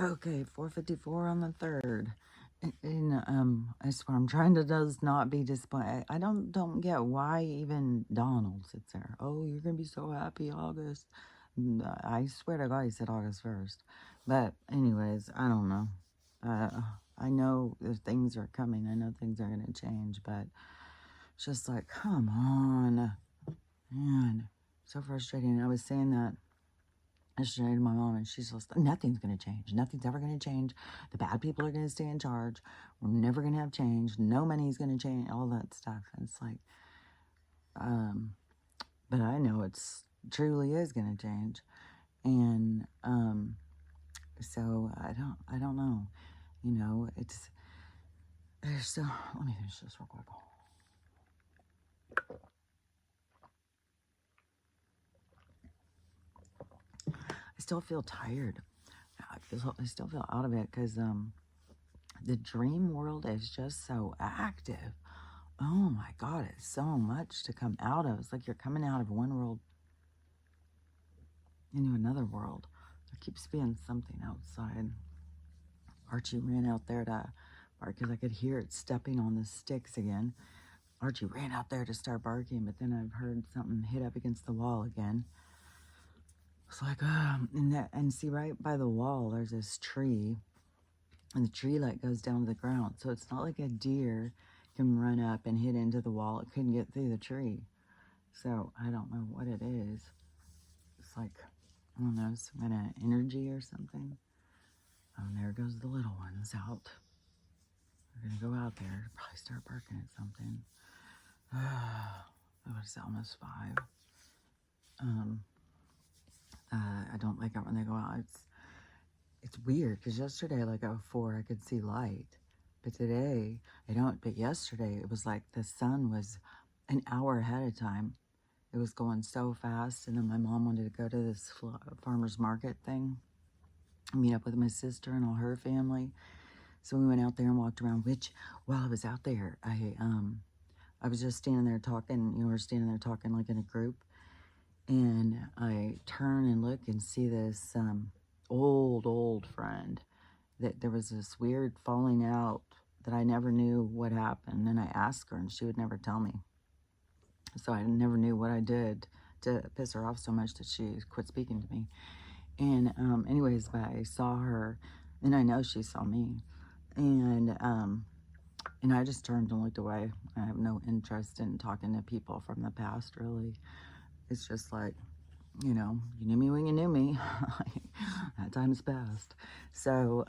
Okay, 4:54 on the 3rd. I swear I'm trying to does not be disappointed. I don't get why even Donald sits there. Oh, you're gonna be so happy, August. I swear to God, he said August 1st. But anyways, I don't know. Uh, I know that things are coming. I know things are gonna change, but it's just like, come on, man, so frustrating. I was saying that yesterday to my mom, and she's just, nothing's going to change. Nothing's ever going to change. The bad people are going to stay in charge. We're never going to have change. No money's going to change. All that stuff. And it's like, um, but I know it's truly is going to change. And so I don't know. You know, there's so. Let me finish this real quick. I still feel tired. I still feel out of it because the dream world is just so active. Oh my God, it's so much to come out of. It's like you're coming out of one world into another world. There keeps being something outside. Archie ran out there to bark because I could hear it stepping on the sticks again. Archie ran out there to start barking, but then I've heard something hit up against the wall again. It's like, and see, right by the wall, there's this tree, and the tree like goes down to the ground. So it's not like a deer can run up and hit into the wall. It couldn't get through the tree. So I don't know what it is. It's like, I don't know, some kind of energy or something. Oh, and there goes the little ones out. We're gonna go out there, probably start barking at something. Oh, it's almost 5. Um, I don't like it when they go out. It's weird because yesterday, like at 4, I could see light, but today I don't. But yesterday, it was like the sun was an hour ahead of time. It was going so fast, and then my mom wanted to go to this farmer's market thing, meet up with my sister and all her family. So we went out there and walked around, which while I was out there, I was just standing there talking, we're standing there talking like in a group. And I turn and look and see this old friend that there was this weird falling out that I never knew what happened. And I asked her and she would never tell me. So I never knew what I did to piss her off so much that she quit speaking to me. And anyways, but I saw her and I know she saw me. And I just turned and looked away. I have no interest in talking to people from the past, really. It's just like, you knew me when you knew me. That time's passed. So,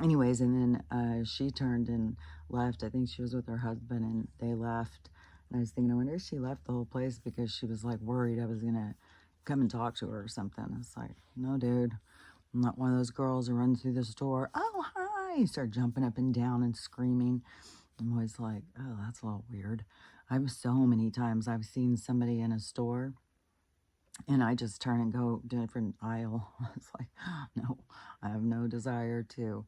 anyways, and then she turned and left. I think she was with her husband, and they left. And I was thinking, I wonder if she left the whole place because she was like worried I was gonna come and talk to her or something. It's like, no, dude, I'm not one of those girls who runs through the store. Oh, hi! Start jumping up and down and screaming. I'm always like, oh, that's a little weird. I've so many times I've seen somebody in a store and I just turn and go to a different aisle. It's like, no, I have no desire to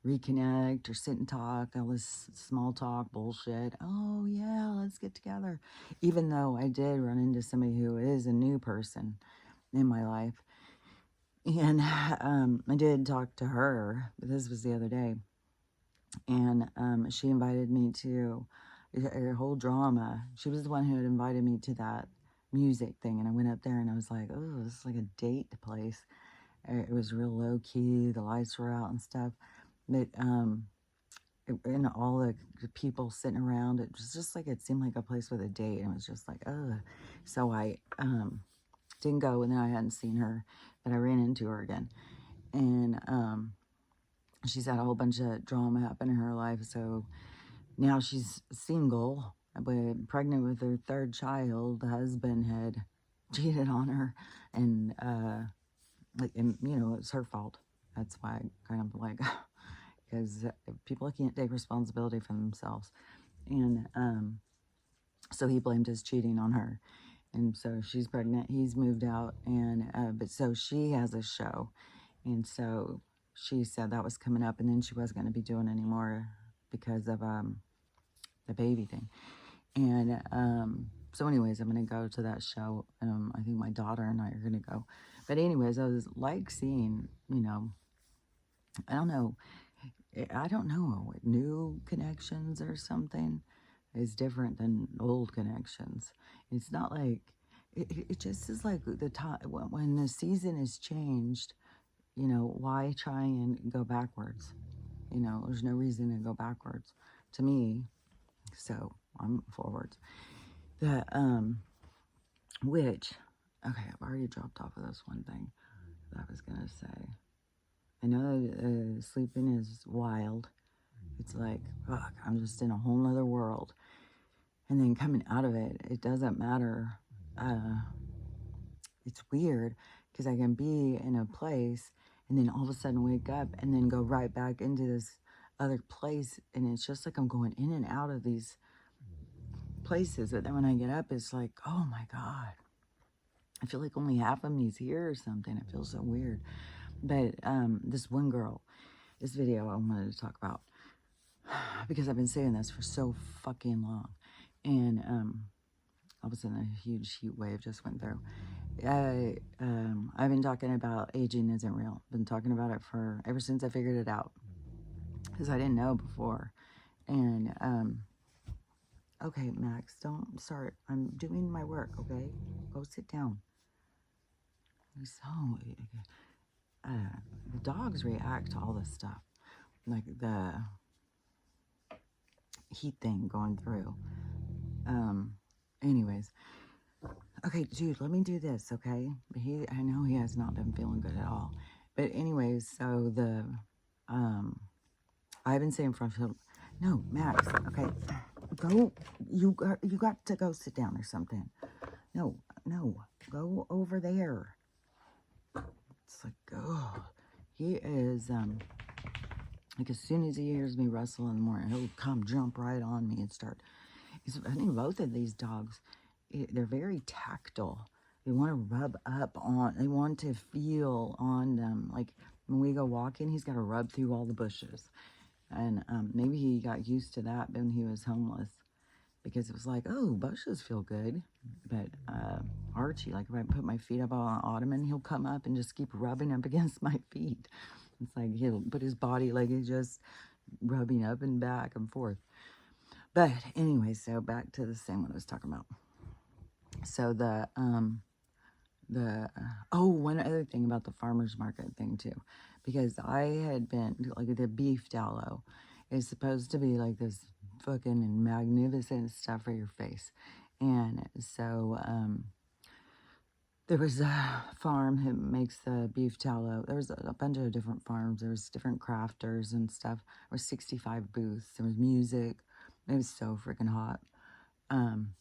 reconnect or sit and talk, all this small talk bullshit. Oh, yeah, let's get together. Even though I did run into somebody who is a new person in my life. And I did talk to her, but this was the other day. And she invited me to a whole drama. She was the one who had invited me to that music thing, and I went up there and I was like, oh, this is like a date place. It was real low key, the lights were out and stuff, but and all the people sitting around, it was just like, it seemed like a place with a date, and it was just like, oh. So I didn't go, and then I hadn't seen her, but I ran into her again, and she's had a whole bunch of drama happen in her life. So now she's single, but pregnant with her 3rd child. The husband had cheated on her, and it's her fault. That's why I kind of like, because people can't take responsibility for themselves. And so he blamed his cheating on her. And so she's pregnant. He's moved out, and but so she has a show, and so she said that was coming up, and then she wasn't going to be doing anymore because of the baby thing. And So anyways, I'm going to go to that show. I think my daughter and I are going to go. But anyways, I was like seeing, I don't know. I don't know. New connections or something is different than old connections. It's not like, it just is like the time when the season is changed, why try and go backwards? There's no reason to go backwards to me. So I'm forwards. The, which, okay, I've already dropped off of this one thing that I was going to say. I know sleeping is wild. It's like, fuck, I'm just in a whole nother world. And then coming out of it, it doesn't matter. It's weird because I can be in a place and then all of a sudden wake up and then go right back into this other place. And it's just like I'm going in and out of these places. But then when I get up, it's like, oh my God. I feel like only half of me's here or something. It feels so weird. But this one girl, this video I wanted to talk about because I've been saying this for so fucking long. And all of a sudden a huge heat wave just went through. I've been talking about aging isn't real. Been talking about it for ever since I figured it out. Because I didn't know before. And, okay, Max, don't start. I'm doing my work, okay? Go sit down. So, the dogs react to all this stuff. Like the heat thing going through. Anyways. Okay, dude, let me do this, okay? I know he has not been feeling good at all. But anyways, so I've been saying from, no, Max, okay, go, you got to go sit down or something. No, go over there. It's like, oh, he is, like as soon as he hears me rustle in the morning, he'll come jump right on me and start. I think both of these dogs, they're very tactile. They want to rub up on, they want to feel on them. Like when we go walking, he's got to rub through all the bushes. And maybe he got used to that when he was homeless because it was like, oh, bushes feel good. But Archie, like if I put my feet up on an ottoman, he'll come up and just keep rubbing up against my feet. It's like he'll put his body like he's just rubbing up and back and forth. But anyway, so back to the same one I was talking about. So one other thing about the farmer's market thing too, because I had been, like the beef tallow is supposed to be like this fucking magnificent stuff for your face. And so, there was a farm who makes the beef tallow. There was a bunch of different farms. There was different crafters and stuff. There were 65 booths. There was music. It was so freaking hot.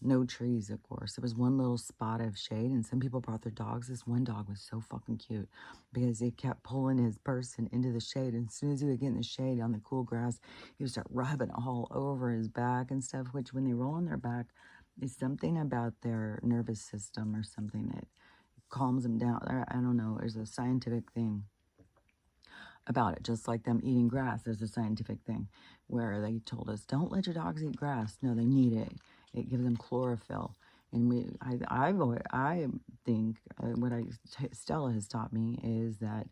No trees, of course. There was one little spot of shade, and some people brought their dogs. This one dog was so fucking cute because he kept pulling his person into the shade. And as soon as he would get in the shade on the cool grass, he would start rubbing all over his back and stuff, which when they roll on their back, is something about their nervous system or something that calms them down. I don't know. There's a scientific thing about it, just like them eating grass. There's a scientific thing where they told us, don't let your dogs eat grass. No, they need it. It gives them chlorophyll. And I think what Stella has taught me is that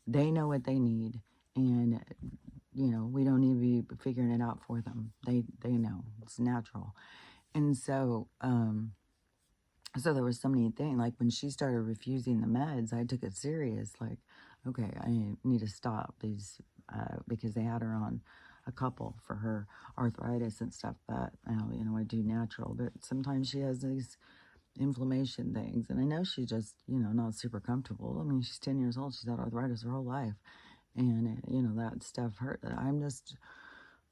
they know what they need, and we don't need to be figuring it out for them. They know it's natural, and so so there was so many things, like when she started refusing the meds, I took it serious. Like, okay, I need to stop these because they had her on a couple for her arthritis and stuff that, I do natural. But sometimes she has these inflammation things. And I know she's just, not super comfortable. I mean, she's 10 years old. She's had arthritis her whole life. And, that stuff hurt. I'm just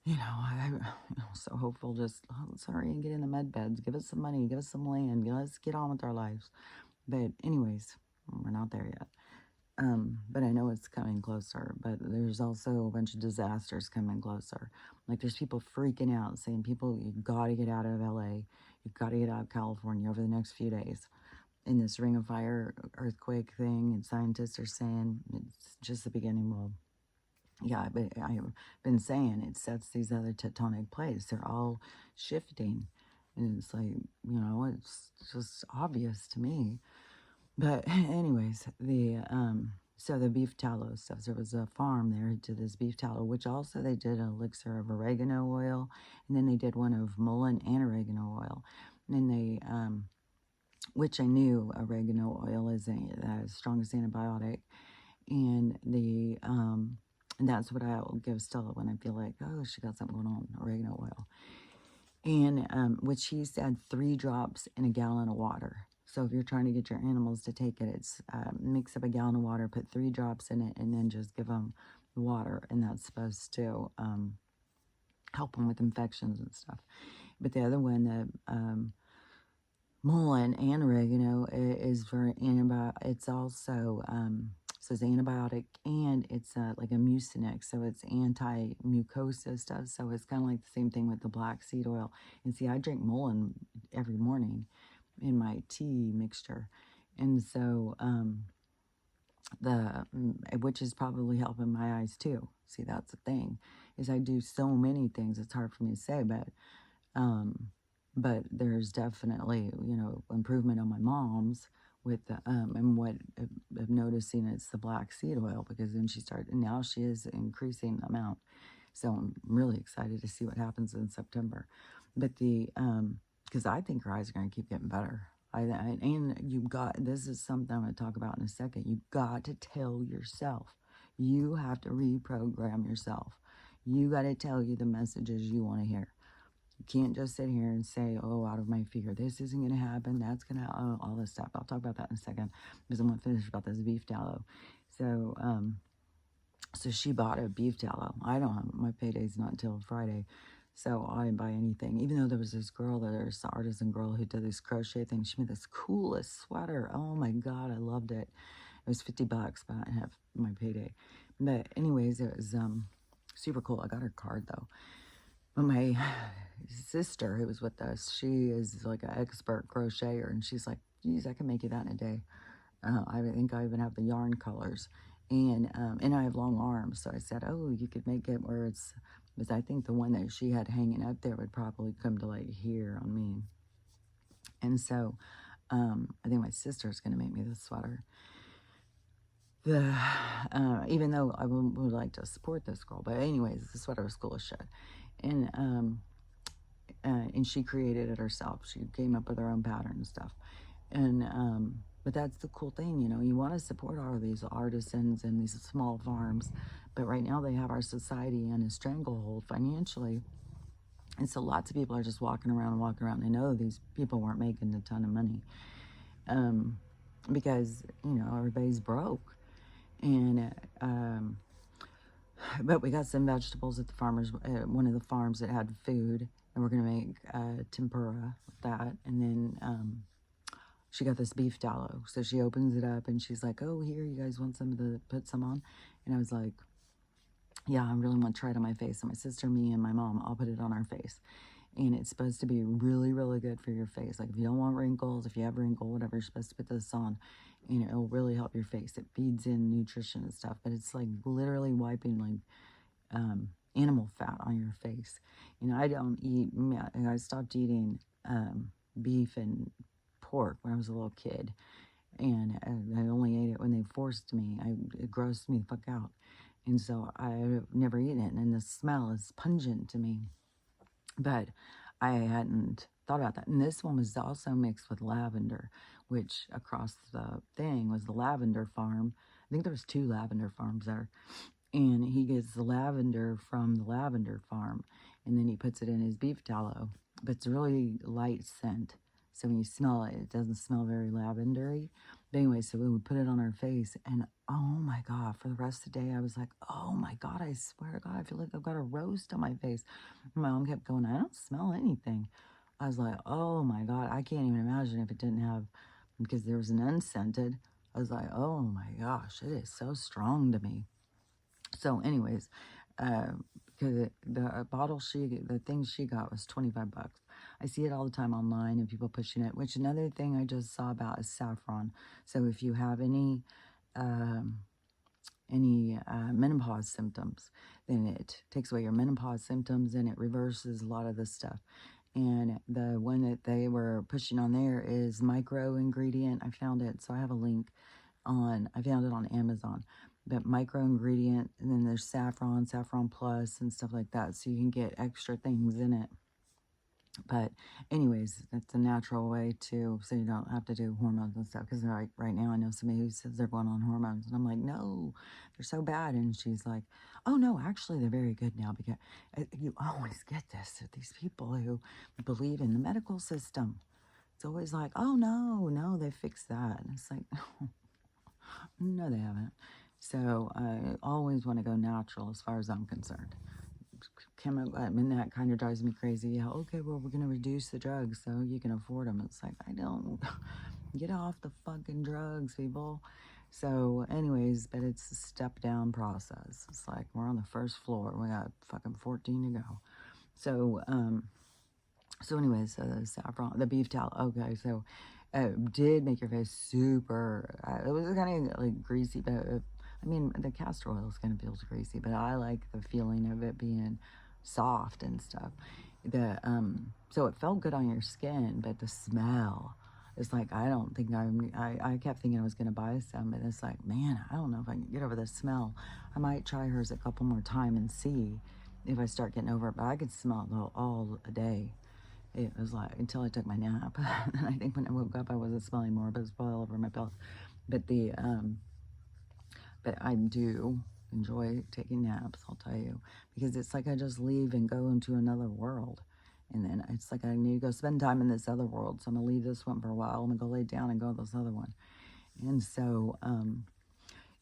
I'm so hopeful. Just sorry and get in the med beds. Give us some money. Give us some land. Let's get on with our lives. But anyways, we're not there yet. But I know it's coming closer. But there's also a bunch of disasters coming closer. Like there's people freaking out, saying, "People, you got to get out of LA. You've got to get out of California over the next few days." In this Ring of Fire earthquake thing, and scientists are saying it's just the beginning. Well, yeah, but I've been saying it sets these other tectonic plates. They're all shifting. And it's like, it's just obvious to me. But anyways, so the beef tallow stuff. There was a farm there who did this beef tallow, which also they did an elixir of oregano oil, and then they did one of mullein and oregano oil. And then they, which I knew oregano oil is the strongest antibiotic, and and that's what I'll give Stella when I feel like, oh, she got something going on, oregano oil. And which he said 3 drops in a gallon of water. So if you're trying to get your animals to take it, it's mix up a gallon of water, put 3 drops in it, and then just give them the water. And that's supposed to help them with infections and stuff. But the other one, the mullein and oregano, is for antibiotic. It's also says antibiotic, and it's like a mucinex, so it's anti-mucosa stuff. So it's kind of like the same thing with the black seed oil. And see, I drink mullein every morning in my tea mixture, and so which is probably helping my eyes too. See, that's the thing, is I do so many things. It's hard for me to say, but there's definitely, improvement on my mom's with and what I'm noticing is the black seed oil, because then she started, and now she is increasing the amount. So I'm really excited to see what happens in September. But because I think her eyes are going to keep getting better. And this is something I'm going to talk about in a second. You've got to tell yourself. You have to reprogram yourself. You got to tell you the messages you want to hear. You can't just sit here and say, oh, out of my fear, this isn't going to happen, that's going to, all this stuff. I'll talk about that in a second, because I'm going to finish about this beef tallow. So, so she bought a beef tallow. I don't have, my payday's not until Friday, so I didn't buy anything. Even though there was this girl, there's an artisan girl who did this crochet thing. She made this coolest sweater. Oh my God, I loved it. It was $50, but I didn't have my payday. But anyways, it was super cool. I got her card though. But my sister who was with us, she is like an expert crocheter, and she's like, geez, I can make you that in a day. I think I even have the yarn colors, and I have long arms, so I said, oh, you could make it where it's, because I think the one that she had hanging up there would probably come to like here on me. And so I think my sister's going to make me this sweater. Even though I would like to support this girl, but anyways, the sweater was cool as shit. And she created it herself. She came up with her own pattern and stuff. And but that's the cool thing, you want to support all of these artisans and these small farms, but right now they have our society in a stranglehold financially. And so lots of people are just walking around. They know these people weren't making a ton of money because, everybody's broke. And but we got some vegetables at the farmers, one of the farms that had food, and we're going to make tempura with that. And then she got this beef tallow. So she opens it up and she's like, oh, here, you guys want some of the, put some on? And I was like, yeah, I really want to try it on my face. And my sister, me, and my mom all put it on our face. And it's supposed to be really, really good for your face. Like if you don't want wrinkles, if you have wrinkle, whatever, you're supposed to put this on. And it'll really help your face. It feeds in nutrition and stuff. But it's like literally wiping like animal fat on your face. I don't eat, I stopped eating beef and pork when I was a little kid. And I only ate it when they forced me. It grossed me the fuck out. And so I've never eaten it. And the smell is pungent to me. But I hadn't thought about that. And this one was also mixed with lavender, which across the thing was the lavender farm. I think there was 2 lavender farms there. And he gets the lavender from the lavender farm, and then he puts it in his beef tallow. But it's a really light scent. So when you smell it, it doesn't smell very lavendery. But anyway, so we would put it on our face, and oh my God, for the rest of the day, I was like, oh my God, I swear to God, I feel like I've got a roast on my face. And my mom kept going, I don't smell anything. I was like, oh my God, I can't even imagine if it didn't have, because there was an unscented. I was like, oh my gosh, it is so strong to me. So anyways, because the bottle the thing she got was $25. I see it all the time online and people pushing it, which another thing I just saw about is saffron. So if you have any menopause symptoms, then it takes away your menopause symptoms and it reverses a lot of this stuff. And the one that they were pushing on there is micro ingredient. I found it, so I have a link I found it on Amazon. But micro ingredient, and then there's saffron plus, and stuff like that, so you can get extra things in it. But anyways, it's a natural way to, so you don't have to do hormones and stuff. Because like right now, I know somebody who says they're going on hormones, and I'm like, no, they're so bad. And she's like, oh no, actually they're very good now, because you always get this with these people who believe in the medical system. It's always like, oh no, they fixed that. And it's like, no, they haven't. So I always want to go natural as far as I'm concerned. I mean, that kind of drives me crazy. Yeah, okay, well, we're going to reduce the drugs so you can afford them. It's like, I don't. Get off the fucking drugs, people. So, anyways, but it's a step down process. It's like we're on the first floor. We got fucking 14 to go. So, anyways, the saffron, the beef tallow. Okay, so it did make your face super. It was kind of like greasy, but I mean, the castor oil kind of feels greasy, but I like the feeling of it being soft and stuff. So it felt good on your skin, but the smell. It's like, I don't think I kept thinking I was going to buy some, but it's like, man, I don't know if I can get over the smell. I might try hers a couple more times and see if I start getting over it, but I could smell it all day. It was like, until I took my nap. And I think when I woke up, I wasn't smelling more, but it was probably all over my belt. But but I do enjoy taking naps, I'll tell you, because it's like I just leave and go into another world. And then it's like I need to go spend time in this other world. So I'm going to leave this one for a while. I'm going to go lay down and go to this other one. And so,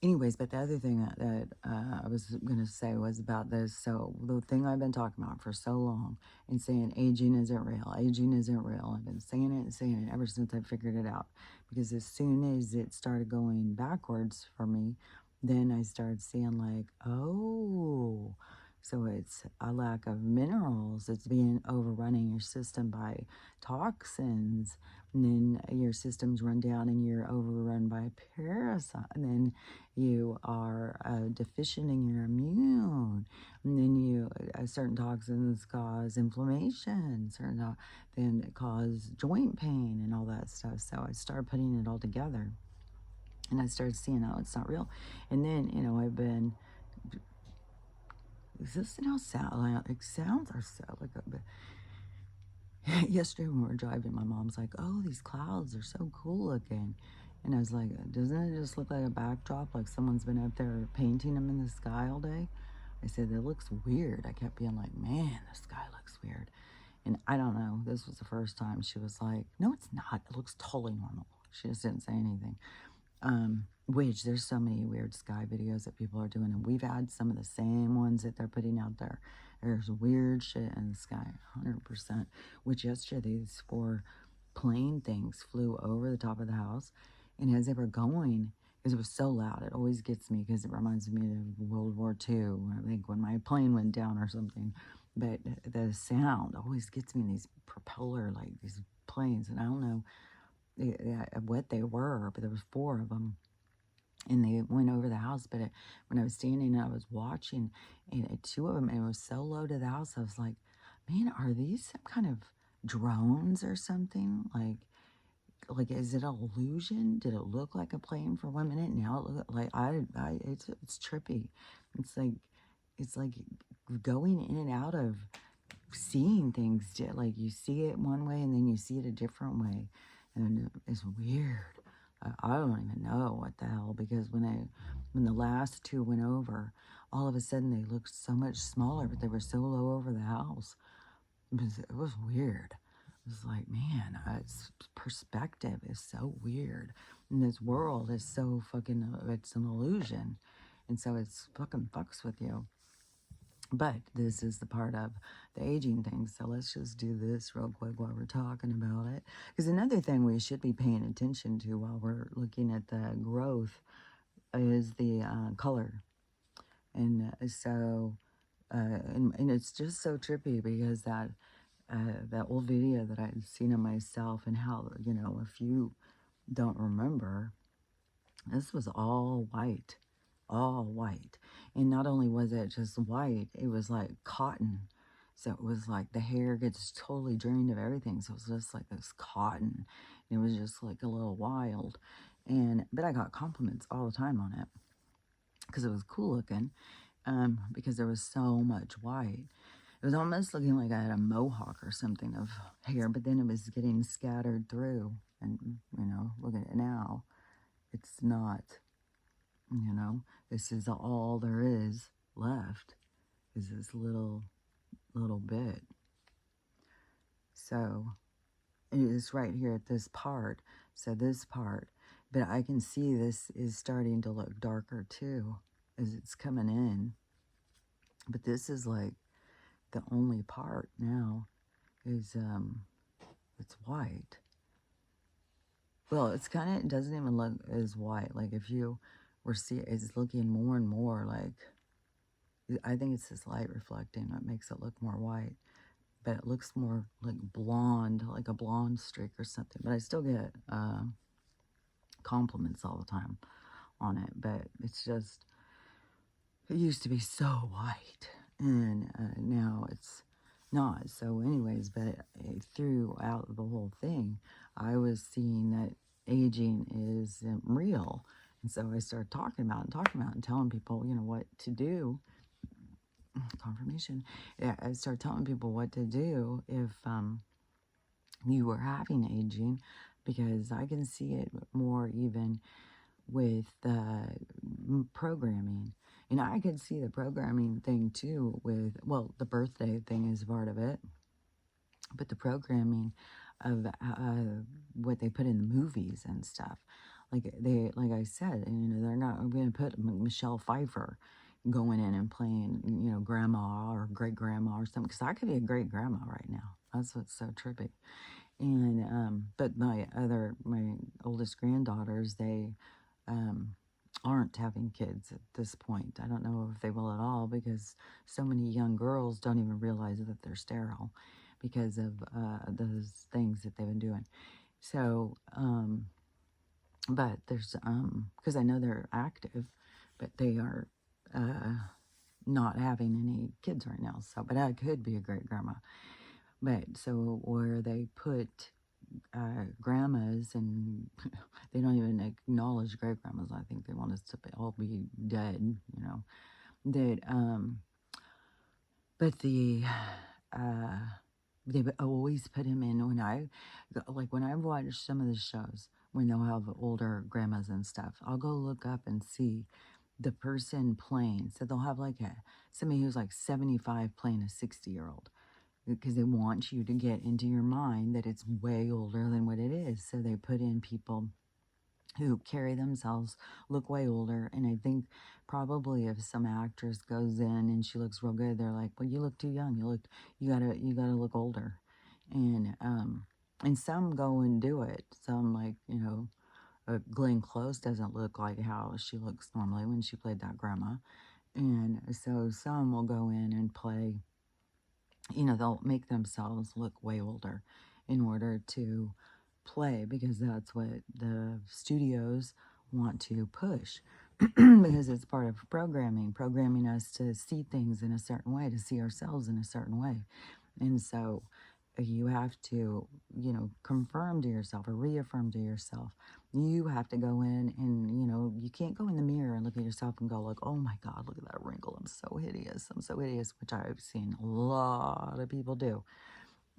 anyways, but the other thing that I was going to say was about this. So the thing I've been talking about for so long and saying aging isn't real. Aging isn't real. I've been saying it and saying it ever since I figured it out. Because as soon as it started going backwards for me, then I started seeing like, oh, so it's a lack of minerals. It's being overrunning your system by toxins. And then your system's run down and you're overrun by parasites. And then you are deficient in your immune, and then certain toxins cause inflammation, then cause joint pain and all that stuff. So I started putting it all together, and I started seeing, oh, it's not real. And then I've been. Is this how sounds are so like yesterday when we were driving, my mom's like, oh, these clouds are so cool looking. And I was like, doesn't it just look like a backdrop, like someone's been up there painting them in the sky all day? I said, it looks weird. I kept being like, man, the sky looks weird. And I don't know, this was the first time she was like, no, it's not. It looks totally normal. She just didn't say anything. Which there's so many weird sky videos that people are doing, and we've had some of the same ones that they're putting out there. There's weird shit in the sky, 100%. Which yesterday, these 4 plane things flew over the top of the house, and as they were going, because it was so loud, it always gets me because it reminds me of World War II, I think when my plane went down or something. But the sound always gets me in these propeller, like these planes, and I don't know what they were, but there was 4 of them, and they went over the house. But when I was standing and I was watching, and 2 of them, and it was so low to the house, I was like, man, are these some kind of drones or something? Like is it an illusion? Did it look like a plane for 1 minute? Now it look like it's trippy. It's like going in and out of seeing things. Like you see it one way and then you see it a different way, and it's weird. I don't even know what the hell, because when the last 2 went over, all of a sudden they looked so much smaller, but they were so low over the house. It was weird. It was like, man, perspective is so weird. And this world is so fucking, it's an illusion. And so it's fucking fucks with you. But this is the part of the aging thing. So let's just do this real quick while we're talking about it. Because another thing we should be paying attention to while we're looking at the growth is the color. And and it's just so trippy, because that old video that I'd seen of myself, and how, if you don't remember, this was all white, all white. And not only was it just white, it was like cotton. So it was like the hair gets totally drained of everything. So it was just like this cotton. It was just like a little wild. But I got compliments all the time on it because it was cool looking, because there was so much white. It was almost looking like I had a mohawk or something of hair, but then it was getting scattered through. And, look at it now. It's not, this is all there is left, is this little bit. So it is right here at this part. So this part, but I can see this is starting to look darker too as it's coming in. But this is like the only part now is it's white. Well, it doesn't even look as white. Like if you were it's looking more and more like, I think it's this light reflecting that makes it look more white. But it looks more like blonde, like a blonde streak or something. But I still get compliments all the time on it. But it's just, it used to be so white. And now it's not. So anyways, but throughout the whole thing, I was seeing that aging isn't real. And so I started talking about and telling people, what to do. Confirmation. Yeah, I started telling people what to do if you were having aging, because I can see it more even with programming. And I could see the programming thing too with, well, the birthday thing is part of it, but the programming of what they put in the movies and stuff. Like I said, they're not going to put Michelle Pfeiffer going in and playing, grandma or great grandma or something, because I could be a great grandma right now. That's what's so trippy. And but my oldest granddaughters, they aren't having kids at this point. I don't know if they will at all, because so many young girls don't even realize that they're sterile because of those things that they've been doing. So, but there's, because I know they're active, but they are not having any kids right now. So, but I could be a great grandma. But so where they put grandmas, and they don't even acknowledge great grandmas. I think they want us to all be dead, that but they would always put him in when I've watched some of the shows when they'll have older grandmas and stuff. I'll go look up and see the person playing. So they'll have like somebody who's like 75 playing a 60-year-old, because they want you to get into your mind that it's way older than what it is. So they put in people who carry themselves, look way older. And I think probably if some actress goes in and she looks real good, they're like, well, you look too young. You gotta look older. And some go and do it. Some, like, Glenn Close doesn't look like how she looks normally when she played that grandma. And so some will go in and play, they'll make themselves look way older in order to play, because that's what the studios want to push. Because it's part of programming us to see things in a certain way, to see ourselves in a certain way. And so you have to, confirm to yourself or reaffirm to yourself. You have to go in and, you can't go in the mirror and look at yourself and go like, oh my God, look at that wrinkle. I'm so hideous, which I've seen a lot of people do.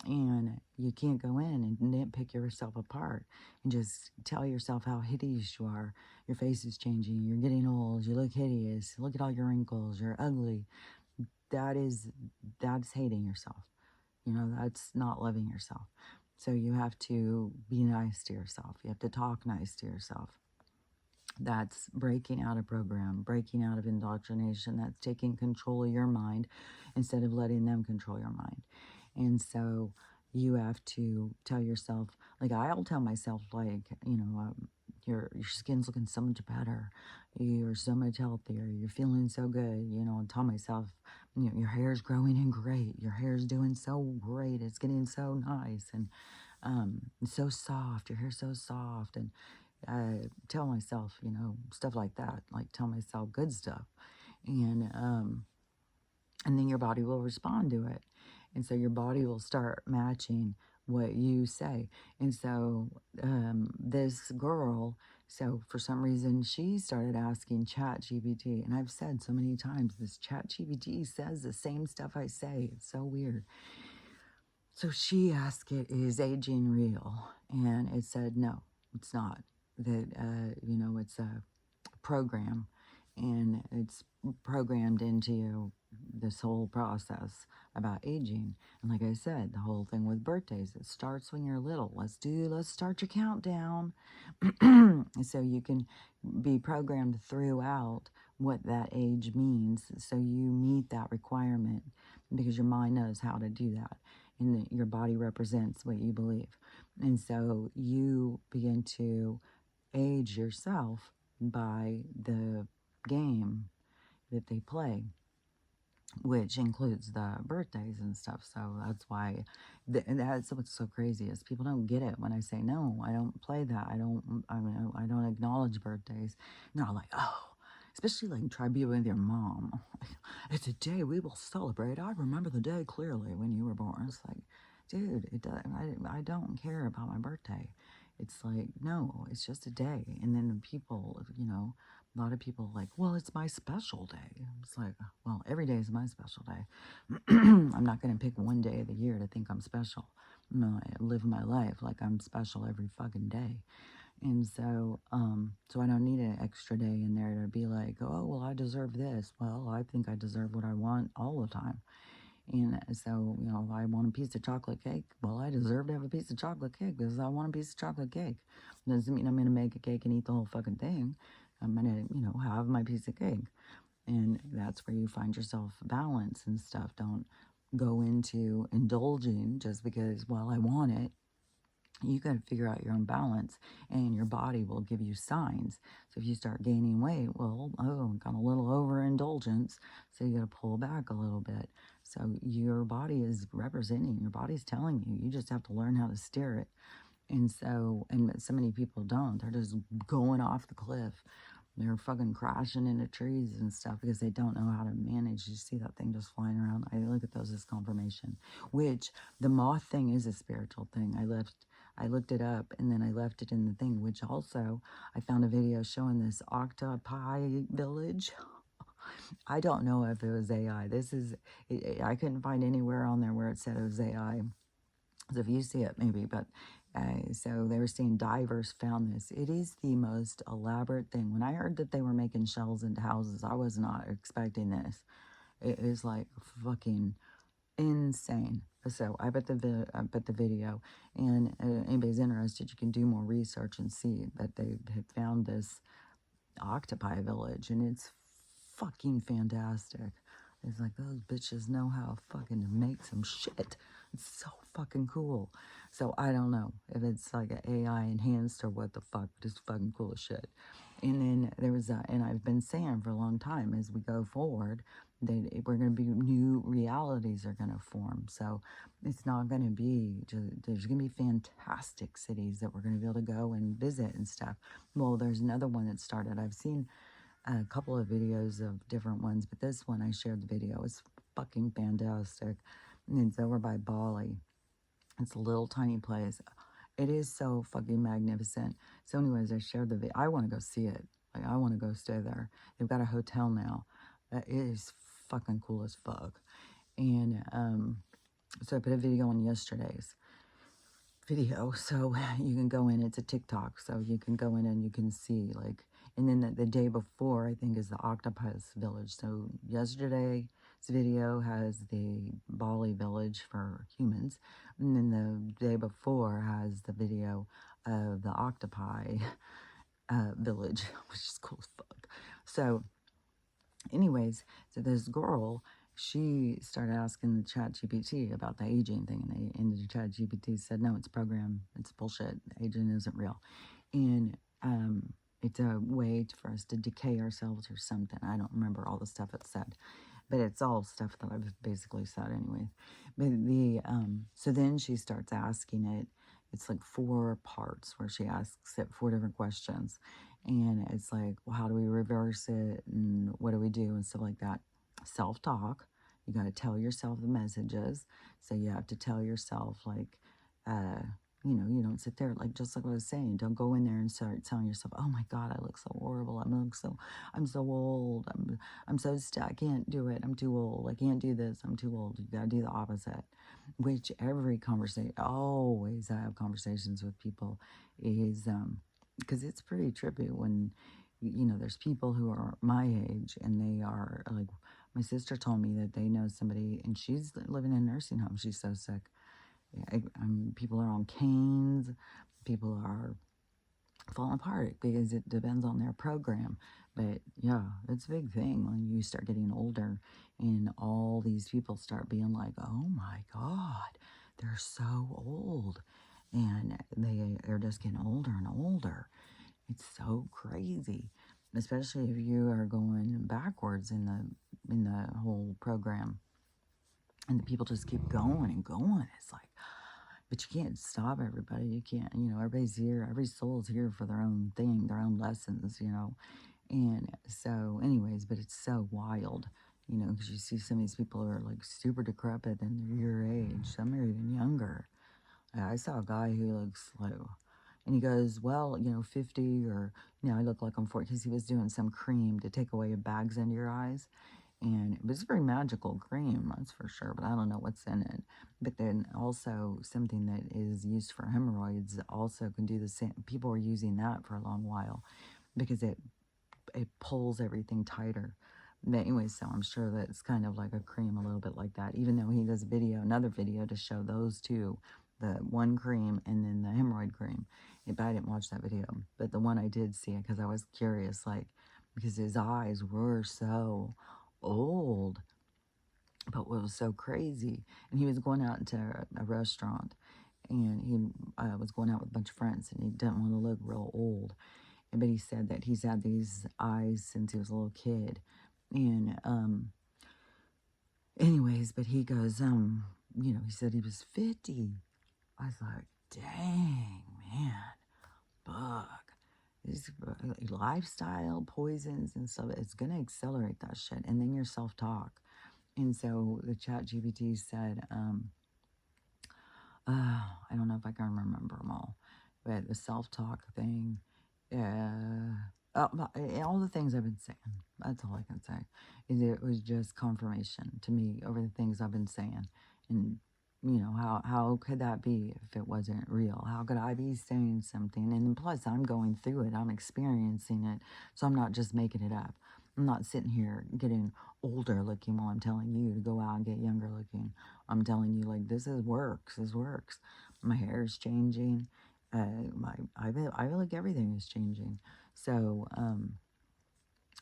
And you can't go in and nitpick yourself apart and just tell yourself how hideous you are. Your face is changing. You're getting old. You look hideous. Look at all your wrinkles. You're ugly. That's hating yourself. That's not loving yourself. So you have to be nice to yourself. You have to talk nice to yourself. That's breaking out of program, breaking out of indoctrination. That's taking control of your mind instead of letting them control your mind. And so you have to tell yourself, like I'll tell myself, like, your skin's looking so much better. You're so much healthier. You're feeling so good, and tell myself, your hair's growing in great. Your hair's doing so great. It's getting so nice and it's so soft. Your hair's so soft. And tell myself, stuff like that. Like tell myself good stuff. And then your body will respond to it. And so your body will start matching what you say. And so this girl, so for some reason, she started asking ChatGPT. And I've said so many times, this ChatGPT says the same stuff I say. It's so weird. So she asked it, is aging real? And it said, no, it's not. That, it's a program, and it's programmed into this whole process about aging. And like I said, the whole thing with birthdays, it starts when you're little. Let's start your countdown. So you can be programmed throughout what that age means, so you meet that requirement, because your mind knows how to do that, and your body represents what you believe. And so you begin to age yourself by the game that they play, which includes the birthdays and stuff. So that's why, and that's what's so crazy, is people don't get it when I say, no, I don't play that. I don't acknowledge birthdays. And they're like, oh, especially like try being with your mom. It's a day we will celebrate. I remember the day clearly when you were born. It's like, dude, I don't care about my birthday. It's like, no, it's just a day. And then the people, a lot of people are like, well, it's my special day. It's like, well, every day is my special day. I'm not going to pick one day of the year to think I'm special. No, I live my life like I'm special every fucking day. And so, so I don't need an extra day in there to be like, oh, well, I deserve this. Well, I think I deserve what I want all the time. And so, if I want a piece of chocolate cake, well, I deserve to have a piece of chocolate cake because I want a piece of chocolate cake. Doesn't mean I'm going to make a cake and eat the whole fucking thing. I'm going to, have my piece of cake. And that's where you find yourself balance and stuff. Don't go into indulging just because, well, I want it. You got to figure out your own balance, and your body will give you signs. So if you start gaining weight, well, got a little overindulgence, so you got to pull back a little bit. So your body is representing, your body's telling you. You just have to learn how to steer it. And so many people don't. They're just going off the cliff. They're fucking crashing into trees and stuff because they don't know how to manage. You see that thing just flying around. I look at those as confirmation, which the moth thing is a spiritual thing. I looked it up, and then I left it in the thing, which also I found a video showing this octopi village. I don't know if it was AI. I couldn't find anywhere on there where it said it was AI. So if you see it, maybe, but so they were saying divers found this. It is the most elaborate thing. When I heard that they were making shells into houses, I was not expecting this. It is like fucking insane. So I bet the video, and anybody's interested, you can do more research and see that they have found this octopi village, and it's fucking fantastic. It's like, those bitches know how fucking to make some shit. It's so fucking cool. So I don't know if it's like an AI enhanced or what the fuck, but it's fucking cool as shit. And then there was and I've been saying for a long time, as we go forward, that we're going to be, new realities are going to form. So it's not going to be just, there's going to be fantastic cities that we're going to be able to go and visit and stuff. Well, there's another one that started. I've seen a couple of videos of different ones, but this one I shared the video. It's fucking fantastic. And it's over by Bali. It's a little tiny place. It is so fucking magnificent. So anyways, I shared the video. I want to go see it. Like, I want to go stay there. They've got a hotel now. It is fucking cool as fuck. And so I put a video on yesterday's video, so you can go in. It's a TikTok, so you can go in and you can see, like, and then the day before, I think, is the octopus village. So yesterday's video has the Bali village for humans, and then the day before has the video of the octopi village, which is cool as fuck. So anyways, so this girl, she started asking the chat GPT about the aging thing, and the chat GPT said, no, it's a program, it's bullshit, aging isn't real. And it's a way for us to decay ourselves or something. I don't remember all the stuff it said, but it's all stuff that I've basically said anyway. But so then she starts asking it. It's like 4 parts where she asks it 4 different questions. And it's like, well, how do we reverse it? And what do we do? And stuff like that. Self-talk. You got to tell yourself the messages. So you have to tell yourself, like, you don't sit there, like, just like what I was saying, don't go in there and start telling yourself, oh my God, I look so horrible. I'm so old. I'm so I can't do it. I'm too old. I can't do this. I'm too old. You got to do the opposite, which every conversation, always I have conversations with people is, because it's pretty trippy when, there's people who are my age and they are like, my sister told me that they know somebody and she's living in a nursing home. She's so sick. People are on canes. People are falling apart because it depends on their program. But yeah, it's a big thing when you start getting older and all these people start being like, oh my God, they're so old. And they're just getting older and older. It's so crazy, especially if you are going backwards in the whole program, and the people just keep going and going. It's like, but you can't stop everybody. You can't, everybody's here. Every soul's here for their own thing, their own lessons. And so, anyways, but it's so wild, because you see some of these people who are like super decrepit and they're your age. Some are even younger. I saw a guy who looks like, and he goes, well, 50 or, I look like I'm 40 because he was doing some cream to take away bags under your eyes. And it was a very magical cream, that's for sure, but I don't know what's in it. But then also something that is used for hemorrhoids also can do the same. People were using that for a long while because it pulls everything tighter. But anyway, so I'm sure that it's kind of like a cream, a little bit like that, even though he does another video to show those two, the one cream and then the hemorrhoid cream. But I didn't watch that video. But the one I did see, because I was curious, like, because his eyes were so old. But what was so crazy, and he was going out into a restaurant, and he was going out with a bunch of friends, and he didn't want to look real old. But he said that he's had these eyes since he was a little kid. And anyways, but he goes, he said he was 50. I was like, dang, man, fuck. This lifestyle, poisons and stuff, it's going to accelerate that shit. And then your self-talk. And so the chat GPT said, I don't know if I can remember them all, but the self-talk thing, all the things I've been saying, that's all I can say. It was just confirmation to me over the things I've been saying. And, how could that be if it wasn't real? How could I be saying something? And plus, I'm going through it. I'm experiencing it. So I'm not just making it up. I'm not sitting here getting older looking while I'm telling you to go out and get younger looking. I'm telling you, like, this works. This works. My hair is changing. I feel like everything is changing. So,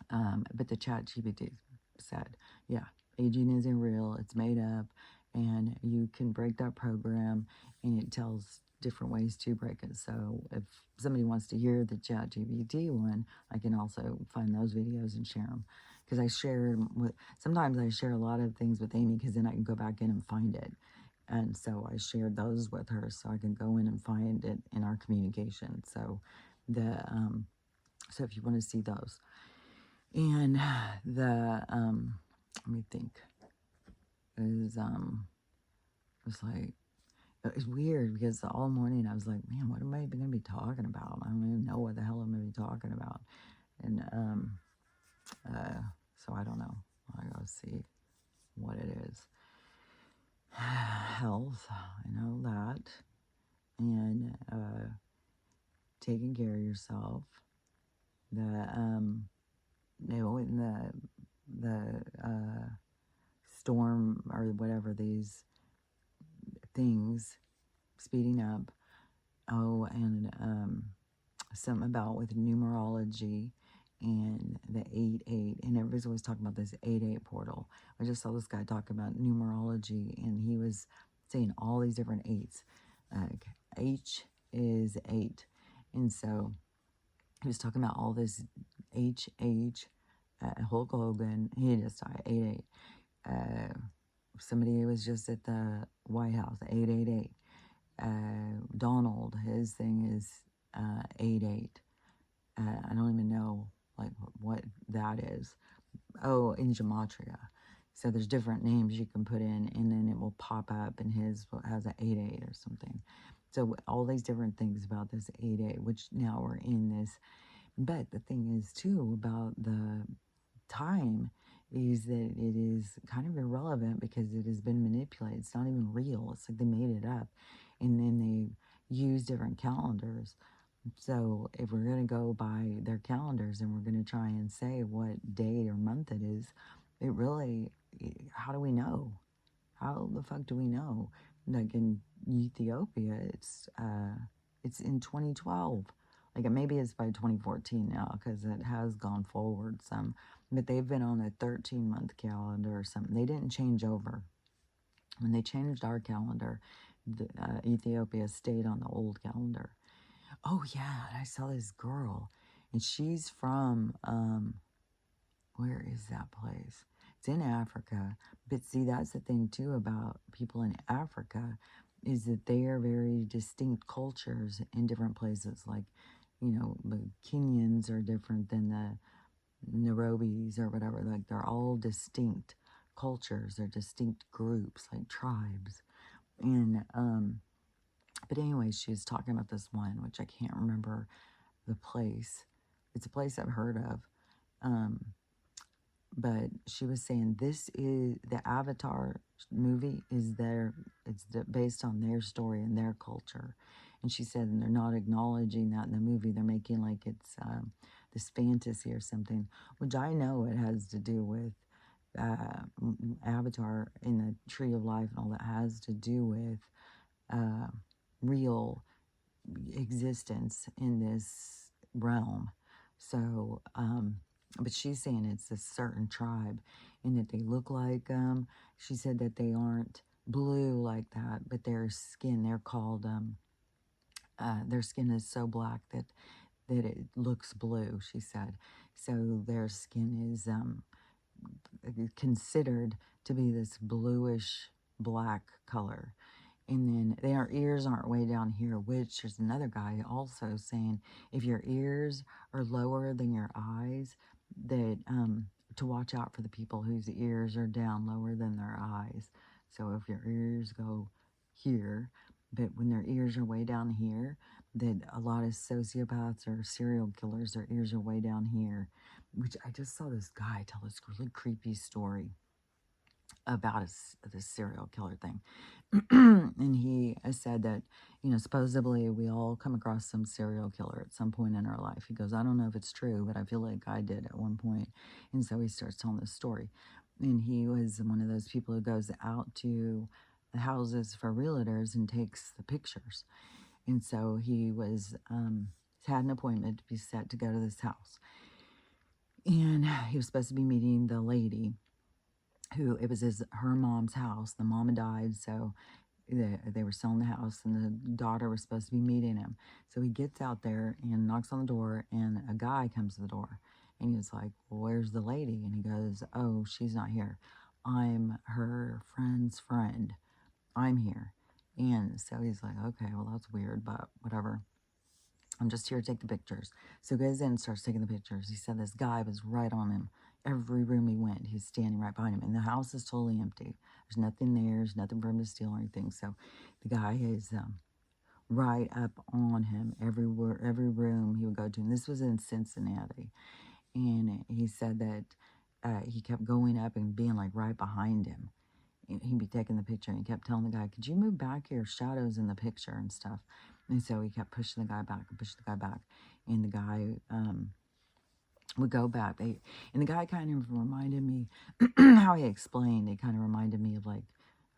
but the chat GPT said, yeah, aging isn't real. It's made up. And you can break that program, and it tells different ways to break it. So if somebody wants to hear the chat GPT one, I can also find those videos and share them. Because sometimes I share a lot of things with Amy because then I can go back in and find it. And so I shared those with her so I can go in and find it in our communication. So so if you want to see those. And let me think, is, it's like, it's weird because all morning I was like, man, what am I even going to be talking about? I don't even know what the hell I'm going to be talking about. And, so I don't know. I gotta see what it is. Health, I know that. And, taking care of yourself. In the storm or whatever, these things speeding up. Oh, and something about with numerology and the 8-8, and everybody's always talking about this 8-8 portal. I just saw this guy talk about numerology, and he was saying all these different eights. H is 8, and so he was talking about all this H. Hulk Hogan, he just died, 8-8. Somebody was just at the White House, 888. Donald, his thing is 8-8. I don't even know like what that is. Oh, in gematria. So there's different names you can put in, and then it will pop up, and his has an 8-8 or something. So all these different things about this 8-8, which now we're in this. But the thing is, too, about the time is that it is kind of irrelevant because it has been manipulated. It's not even real. It's like they made it up. And then they use different calendars. So if we're going to go by their calendars and we're going to try and say what day or month it is, it really, how do we know? How the fuck do we know? Like in Ethiopia, it's in 2012. Like maybe it's by 2014 now because it has gone forward some. But they've been on a 13-month calendar or something. They didn't change over. When they changed our calendar, Ethiopia stayed on the old calendar. Oh yeah, and I saw this girl, and she's from where is that place? It's in Africa. But see, that's the thing too about people in Africa is that they are very distinct cultures in different places. Like, you know, the Kenyans are different than the Nairobis or whatever. Like, they're all distinct cultures. They're distinct groups, like tribes. And, but anyway, she was talking about this one, which I can't remember the place. It's a place I've heard of. But she was saying this is the Avatar movie is based on their story and their culture. And she said, and they're not acknowledging that in the movie. They're making like it's this fantasy or something, which I know it has to do with Avatar in the Tree of Life and all that has to do with real existence in this realm. So, but she's saying it's a certain tribe and that they look like, she said that they aren't blue like that, but their skin, they're called, their skin is so black that it looks blue, she said. So their skin is considered to be this bluish black color. And then their ears aren't way down here, which there's another guy also saying if your ears are lower than your eyes, that to watch out for the people whose ears are down lower than their eyes. So if your ears go here, but when their ears are way down here, that a lot of sociopaths or serial killers, their ears are way down here. Which I just saw this guy tell this really creepy story about this serial killer thing. And he said that, you know, supposedly we all come across some serial killer at some point in our life. He goes, I don't know if it's true, but I feel like I did at one point. And so he starts telling this story. And he was one of those people who goes out to the houses for realtors and takes the pictures. And so he was, had an appointment to be set to go to this house. And he was supposed to be meeting the lady who, it was her mom's house. The mama died, so they were selling the house, and the daughter was supposed to be meeting him. So he gets out there and knocks on the door, and a guy comes to the door. And he was like, well, where's the lady? And he goes, oh, she's not here. I'm her friend's friend. I'm here. And so he's like, okay, well, that's weird, but whatever. I'm just here to take the pictures. So he goes in and starts taking the pictures. He said this guy was right on him. Every room he went, he's standing right behind him. And the house is totally empty. There's nothing there. There's nothing for him to steal or anything. So the guy is right up on him every room he would go to. And this was in Cincinnati. And he said that he kept going up and being like right behind him. He'd be taking the picture, and he kept telling the guy, could you move back? Your shadow's in the picture and stuff. And so he kept pushing the guy back and pushing the guy back. And the guy would go back. And the guy kind of reminded me, how he explained, it kind of reminded me of like,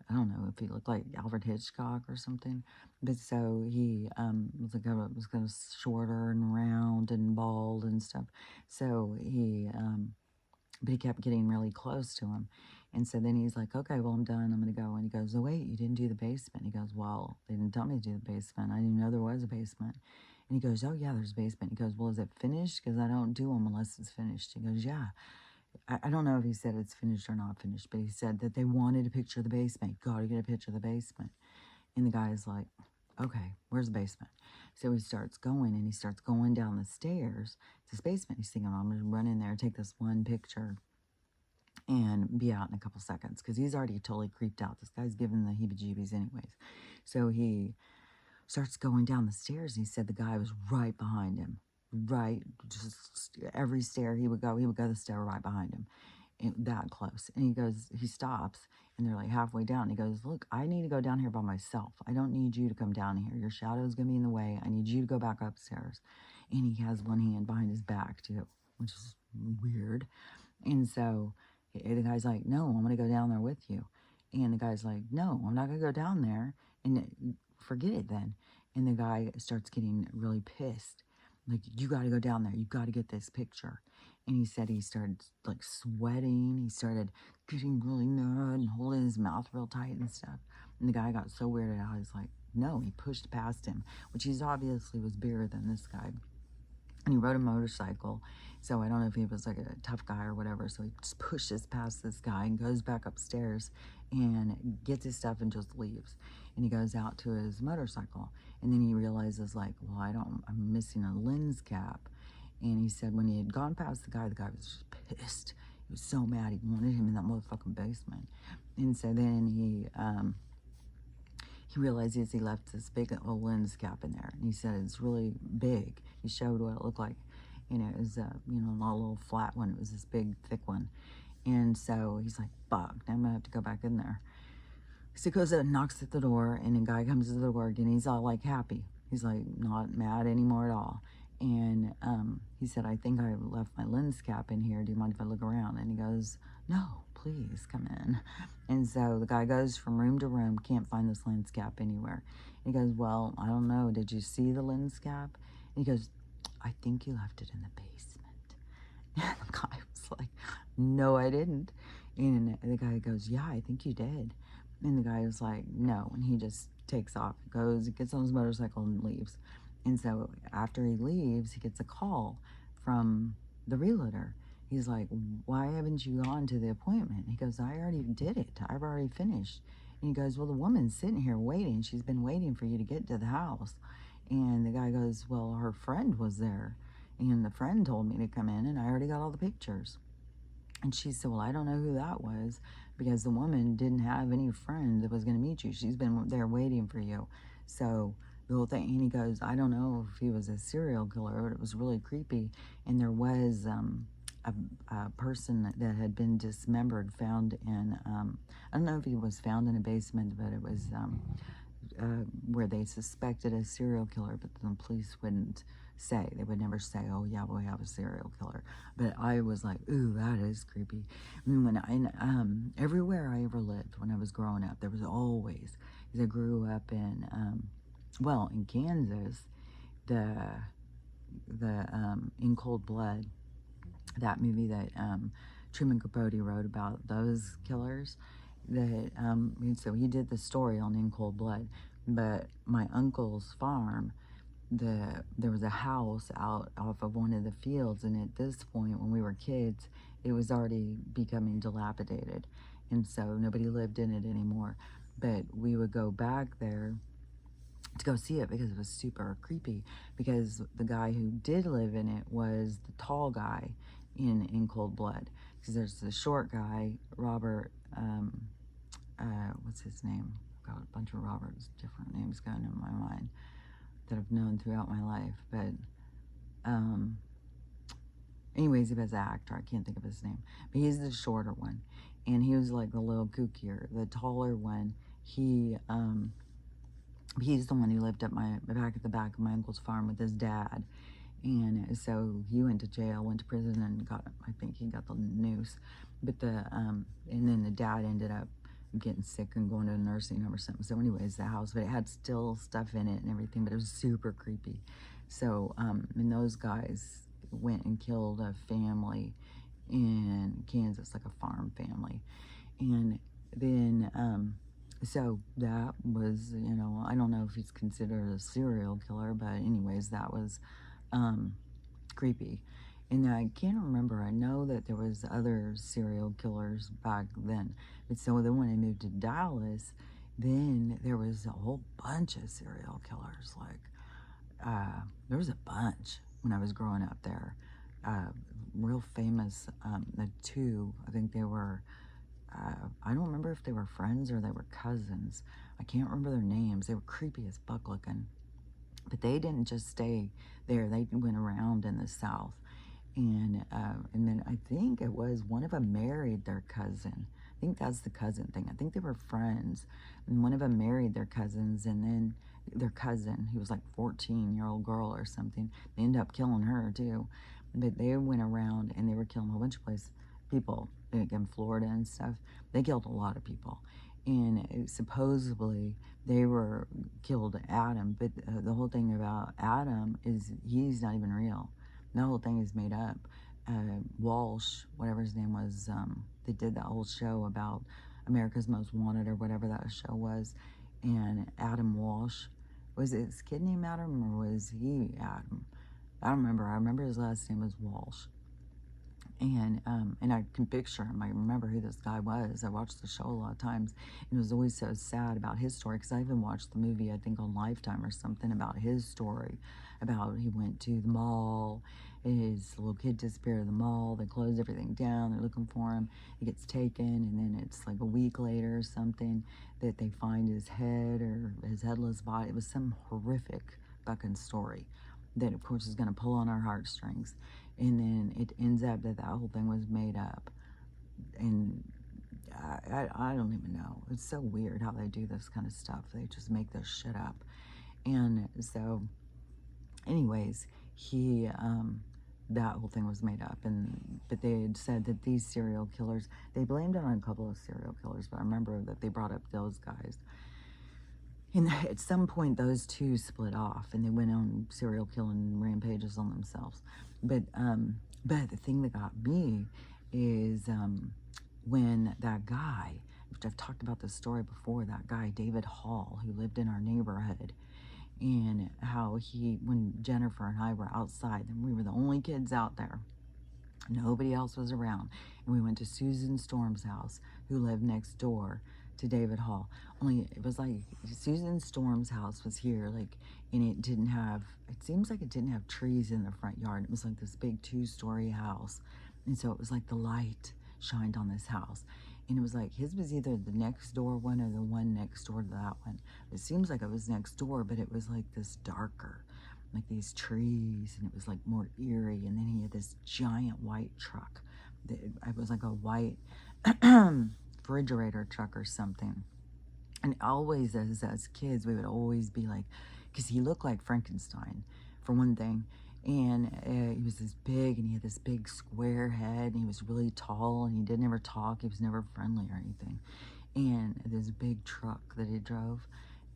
I don't know if he looked like Alfred Hitchcock or something. But so he was like, was kind of shorter and round and bald and stuff. So he, but he kept getting really close to him. And so then he's like, okay, well, I'm done. I'm going to go. And he goes, oh, wait, you didn't do the basement. He goes, well, they didn't tell me to do the basement. I didn't know there was a basement. And he goes, oh, yeah, there's a basement. He goes, well, is it finished? Because I don't do them unless it's finished. He goes, yeah. I don't know if he said it's finished or not finished, but he said that they wanted a picture of the basement. Got to get a picture of the basement. And the guy's like, okay, where's the basement? So he starts going, and he starts going down the stairs to this basement. He's thinking, oh, I'm going to run in there and take this one picture. and be out in a couple seconds because he's already totally creeped out. This guy's giving the heebie-jeebies anyways. So he starts going down the stairs, and he said the guy was right behind him. Right, just every stair he would go the stair right behind him, that close. And he goes, he stops, and they're like halfway down. He goes, look, I need to go down here by myself. I don't need you to come down here. Your shadow's going to be in the way. I need you to go back upstairs. And he has one hand behind his back, too, which is weird. And so the guy's like, no, I'm going to go down there with you. And the guy's like, no, I'm not going to go down there. And forget it then. And the guy starts getting really pissed. Like, you got to go down there. You got to get this picture. And he said he started like sweating. He started getting really mad and holding his mouth real tight and stuff. And the guy got so weirded out. He's like, no, he pushed past him, which he's obviously was bigger than this guy. And he rode a motorcycle. So I don't know if he was like a tough guy or whatever. So he just pushes past this guy and goes back upstairs and gets his stuff and just leaves. And he goes out to his motorcycle. And then he realizes like, well, I'm missing a lens cap. And he said when he had gone past the guy was just pissed. He was so mad. He wanted him in that motherfucking basement. And so then he realizes he left this big old lens cap in there. And he said it's really big. He showed what it looked like. You know, it was, not a little flat one. It was this big, thick one. And so he's like, fuck, now I'm going to have to go back in there. So he goes and knocks at the door, and the guy comes to the door again. He's all like happy. He's like not mad anymore at all. And he said, I think I left my lens cap in here. Do you mind if I look around? And he goes, no, please come in. And so the guy goes from room to room, can't find this lens cap anywhere. And he goes, well, I don't know. Did you see the lens cap? And he goes, I think you left it in the basement. And the guy was like, no, I didn't. And the guy goes, yeah, I think you did. And the guy was like, no. And he just takes off, goes, gets on his motorcycle and leaves. And so after he leaves, he gets a call from the realtor. He's like, why haven't you gone to the appointment? He goes, I already did it. I've already finished. And he goes, well, the woman's sitting here waiting. She's been waiting for you to get to the house. And the guy goes, well, her friend was there. And the friend told me to come in, and I already got all the pictures. And she said, well, I don't know who that was, because the woman didn't have any friend that was going to meet you. She's been there waiting for you. So the whole thing, and he goes, I don't know if he was a serial killer, but it was really creepy. And there was a person that had been dismembered found in, I don't know if he was found in a basement, but it was where they suspected a serial killer, but the police wouldn't say. They would never say, oh yeah, we have a serial killer. But I was like, ooh, that is creepy. When everywhere I ever lived when I was growing up, there was always, because I grew up in, in Kansas, In Cold Blood, that movie that Truman Capote wrote about those killers, that so he did the story on In Cold Blood. But my uncle's farm, there was a house out off of one of the fields, and at this point when we were kids, it was already becoming dilapidated, and so nobody lived in it anymore. But we would go back there to go see it because it was super creepy, because the guy who did live in it was the tall guy in Cold Blood. Because there's the short guy, Robert, what's his name? Got a bunch of Roberts, different names going in my mind that I've known throughout my life. But anyways, he was an actor. I can't think of his name. But he's the shorter one. And he was like a little kookier. The taller one, he's the one who lived back at the back of my uncle's farm with his dad. And so he went to jail, went to prison, and I think he got the noose. But and then the dad ended up getting sick and going to a nursing home or something. So anyways, the house, but it had still stuff in it and everything, but it was super creepy. So, and those guys went and killed a family in Kansas, like a farm family. And then, so that was, I don't know if he's considered a serial killer, but anyways, that was creepy. And I can't remember, I know that there was other serial killers back then. But so then when I moved to Dallas, then there was a whole bunch of serial killers. Like, there was a bunch when I was growing up there. real famous, the two, I think they were, I don't remember if they were friends or they were cousins. I can't remember their names. They were creepy as fuck looking. But they didn't just stay there. They went around in the South. And then I think it was one of them married their cousin. I think that's the cousin thing. I think they were friends. And one of them married their cousins, and then their cousin, who was like 14-year-old girl or something, they ended up killing her too. But they went around and they were killing a whole bunch of people, like in Florida and stuff. They killed a lot of people. And supposedly they were killed Adam, but the whole thing about Adam is he's not even real. The whole thing is made up. Walsh, whatever his name was, they did that whole show about America's Most Wanted or whatever that show was. And Adam Walsh, was his kid named Adam or was he Adam? I don't remember. I remember his last name was Walsh. And I can picture him. I remember who this guy was. I watched the show a lot of times, and it was always so sad about his story, because I even watched the movie, I think on Lifetime or something, about his story, about he went to the mall, his little kid disappeared at the mall, they closed everything down, they're looking for him, he gets taken, and then it's like a week later or something that they find his head or his headless body. It was some horrific fucking story that, of course, is going to pull on our heartstrings. And then it ends up that whole thing was made up. And I don't even know. It's so weird how they do this kind of stuff. They just make this shit up. And so, anyways, that whole thing was made up. But they had said that these serial killers, they blamed it on a couple of serial killers, but I remember that they brought up those guys. And at some point, those two split off, and they went on serial killing rampages on themselves. But the thing that got me is when that guy, which I've talked about this story before, that guy David Hall, who lived in our neighborhood, and how when Jennifer and I were outside, and we were the only kids out there, nobody else was around, and we went to Susan Storm's house, who lived next door to David Hall. Only it was like Susan Storm's house was here, like, and it seems like it didn't have trees in the front yard. It was like this big 2-story house, and so it was like the light shined on this house, and it was like his was either the next door one or the one next door to that one. It seems like it was next door, but it was like this darker, like these trees, and it was like more eerie. And then he had this giant white truck. It was like a white refrigerator truck or something. And always, as kids, we would always be like, because he looked like Frankenstein, for one thing. And he was this big, and he had this big square head, and he was really tall, and he didn't ever talk. He was never friendly or anything. And this big truck that he drove,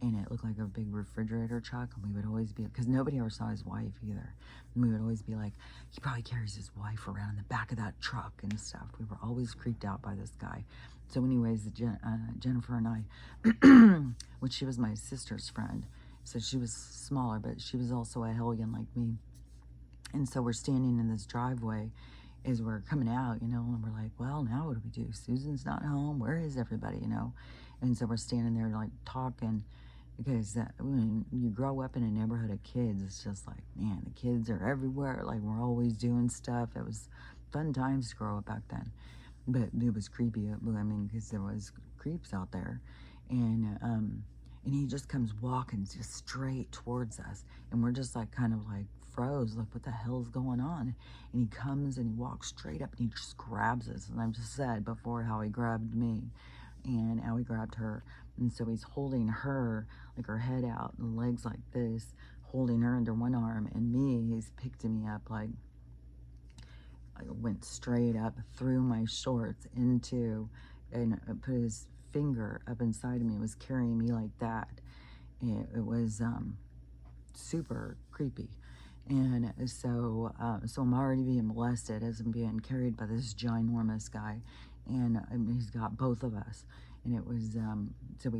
and it looked like a big refrigerator truck, and we would always be, because nobody ever saw his wife either, and we would always be like, he probably carries his wife around in the back of that truck and stuff. We were always creeped out by this guy. So anyways, Jennifer and I, which she was my sister's friend, so she was smaller, but she was also a hellion like me. And so we're standing in this driveway as we're coming out, and we're like, well, now what do we do? Susan's not home. Where is everybody, And so we're standing there like talking, because when you grow up in a neighborhood of kids, it's just like, man, the kids are everywhere. Like, we're always doing stuff. It was fun times to grow up back then. But it was creepy, because there was creeps out there. And he just comes walking just straight towards us. And we're just like, kind of like froze, like, what the hell's going on? And he comes and he walks straight up and he just grabs us. And I've just said before how he grabbed me and how he grabbed her. And so he's holding her, like her head out and legs like this, holding her under one arm. And me, he's picked me up, like, I went straight up through my shorts and put his finger up inside of me. It was carrying me like that. It was super creepy. And so I'm already being molested as I'm being carried by this ginormous guy. And he's got both of us. And it was, so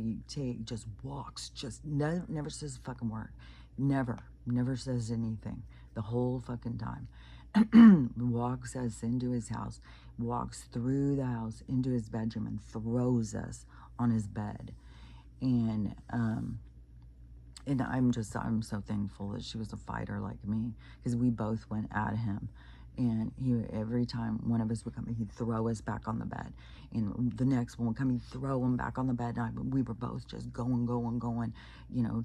just walks, never says a fucking word. Never says anything the whole fucking time. Walks us into his house, walks through the house into his bedroom, and throws us on his bed. And I'm so thankful that she was a fighter like me, because we both went at him. And every time one of us would come, he'd throw us back on the bed. And the next one would come, he'd throw him back on the bed. And we were both just going,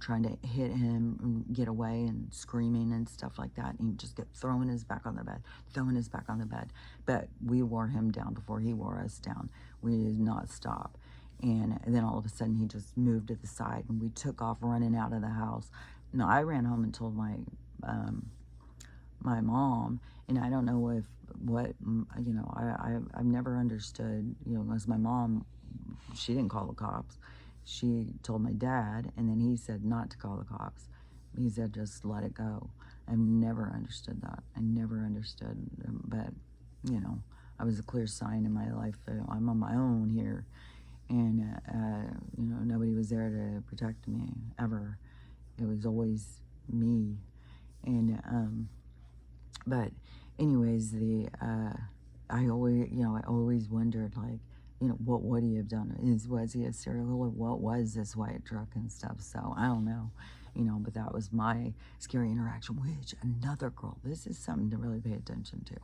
trying to hit him and get away and screaming and stuff like that. And he'd just get throwing us back on the bed, throwing us back on the bed. But we wore him down before he wore us down. We did not stop. And then all of a sudden, he just moved to the side, and we took off running out of the house. Now, I ran home and told my mom, and I don't know I've never understood, unless my mom, she didn't call the cops. She told my dad, and then he said not to call the cops. He said just let it go. I've never understood that. I never understood, but I was a clear sign in my life that I'm on my own here, and nobody was there to protect me ever. It was always me, and but anyways, I always wondered, like, what would he have done? Was he a serial killer? What was this white truck and stuff? So I don't know, but that was my scary interaction, which another girl, this is something to really pay attention to,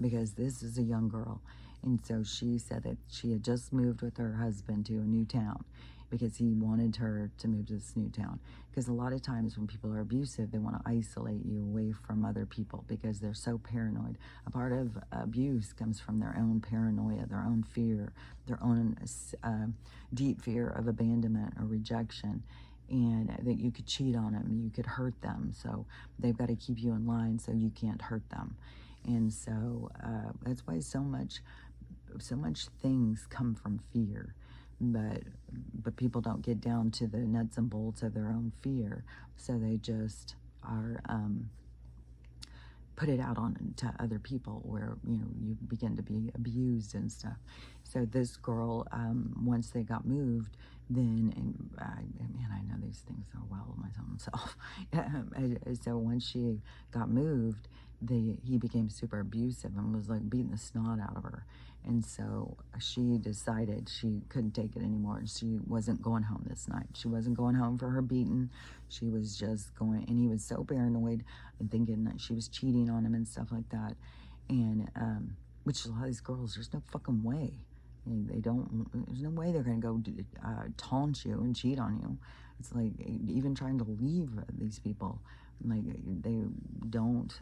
because this is a young girl. And so she said that she had just moved with her husband to a new town because he wanted her to move to this new town. Because a lot of times when people are abusive, they want to isolate you away from other people because they're so paranoid. A part of abuse comes from their own paranoia, their own fear, their own deep fear of abandonment or rejection, and that you could cheat on them, you could hurt them. So they've got to keep you in line so you can't hurt them. And so that's why so much things come from fear, but people don't get down to the nuts and bolts of their own fear, so they just are put it out on to other people, where you begin to be abused and stuff. So this girl, once they got moved, then, and I know these things so well myself. So once she got moved, he became super abusive and was like beating the snot out of her. And so she decided she couldn't take it anymore, and she wasn't going home this night. She wasn't going home for her beating. She was just going, and he was so paranoid and thinking that she was cheating on him and stuff like that. And which a lot of these girls, there's no fucking way. There's no way they're going to go taunt you and cheat on you. It's like, even trying to leave these people, like, they don't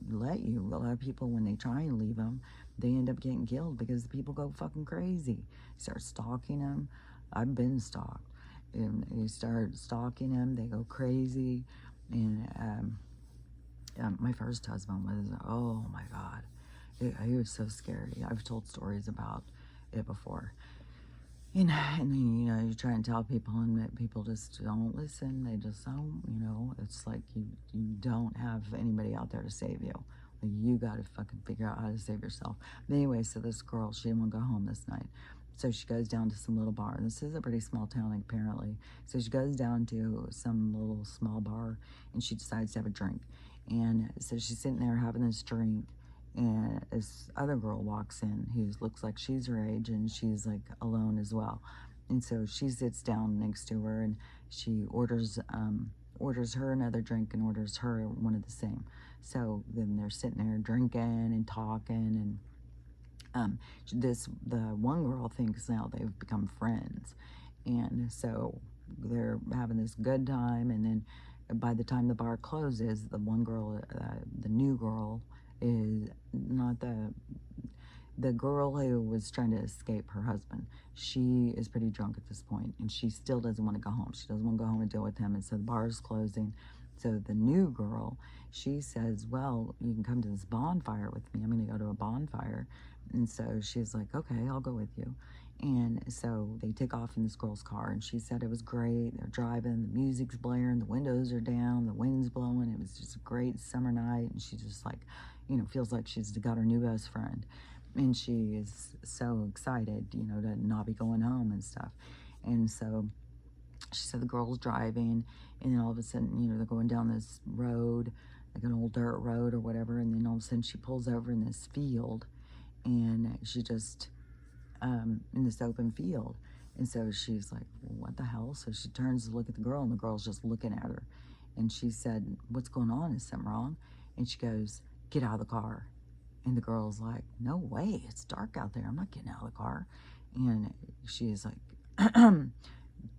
let you. A lot of people, when they try and leave them, they end up getting killed because the people go fucking crazy. Start stalking them. I've been stalked. And they start stalking them. They go crazy. And my first husband was, oh my God. He was so scary. I've told stories about it before. And then, you try and tell people, and people just don't listen. They just don't, it's like you don't have anybody out there to save you. Like, you got to fucking figure out how to save yourself. But anyway, so this girl, she didn't want to go home this night. So she goes down to some little bar. This is a pretty small town, apparently. So she goes down to some little small bar, and she decides to have a drink. And so she's sitting there having this drink, and this other girl walks in who looks like she's her age, and she's like alone as well. And so she sits down next to her, and she orders her another drink and orders her one of the same. So then they're sitting there drinking and talking, and the one girl thinks now they've become friends, and so they're having this good time. And then by the time the bar closes, the one girl, the new girl, is not the girl who was trying to escape her husband. She is pretty drunk at this point, and she still doesn't want to go home. She doesn't want to go home and deal with him, and so the bar is closing. So the new girl, she says, well, you can come to this bonfire with me. I'm going to go to a bonfire. And so she's like, okay, I'll go with you. And so they take off in this girl's car, and she said it was great. They're driving, the music's blaring, the windows are down, the wind's blowing. It was just a great summer night, and she just like, feels like she's got her new best friend. And she is so excited, to not be going home and stuff. And so she said the girl's driving, and then all of a sudden, they're going down this road, like an old dirt road or whatever, and then all of a sudden she pulls over in this field, and she just, in this open field. And so she's like, well, what the hell? So she turns to look at the girl, and the girl's just looking at her. And she said, what's going on? Is something wrong? And she goes, get out of the car. And the girl's like, no way, it's dark out there. I'm not getting out of the car. And she's like,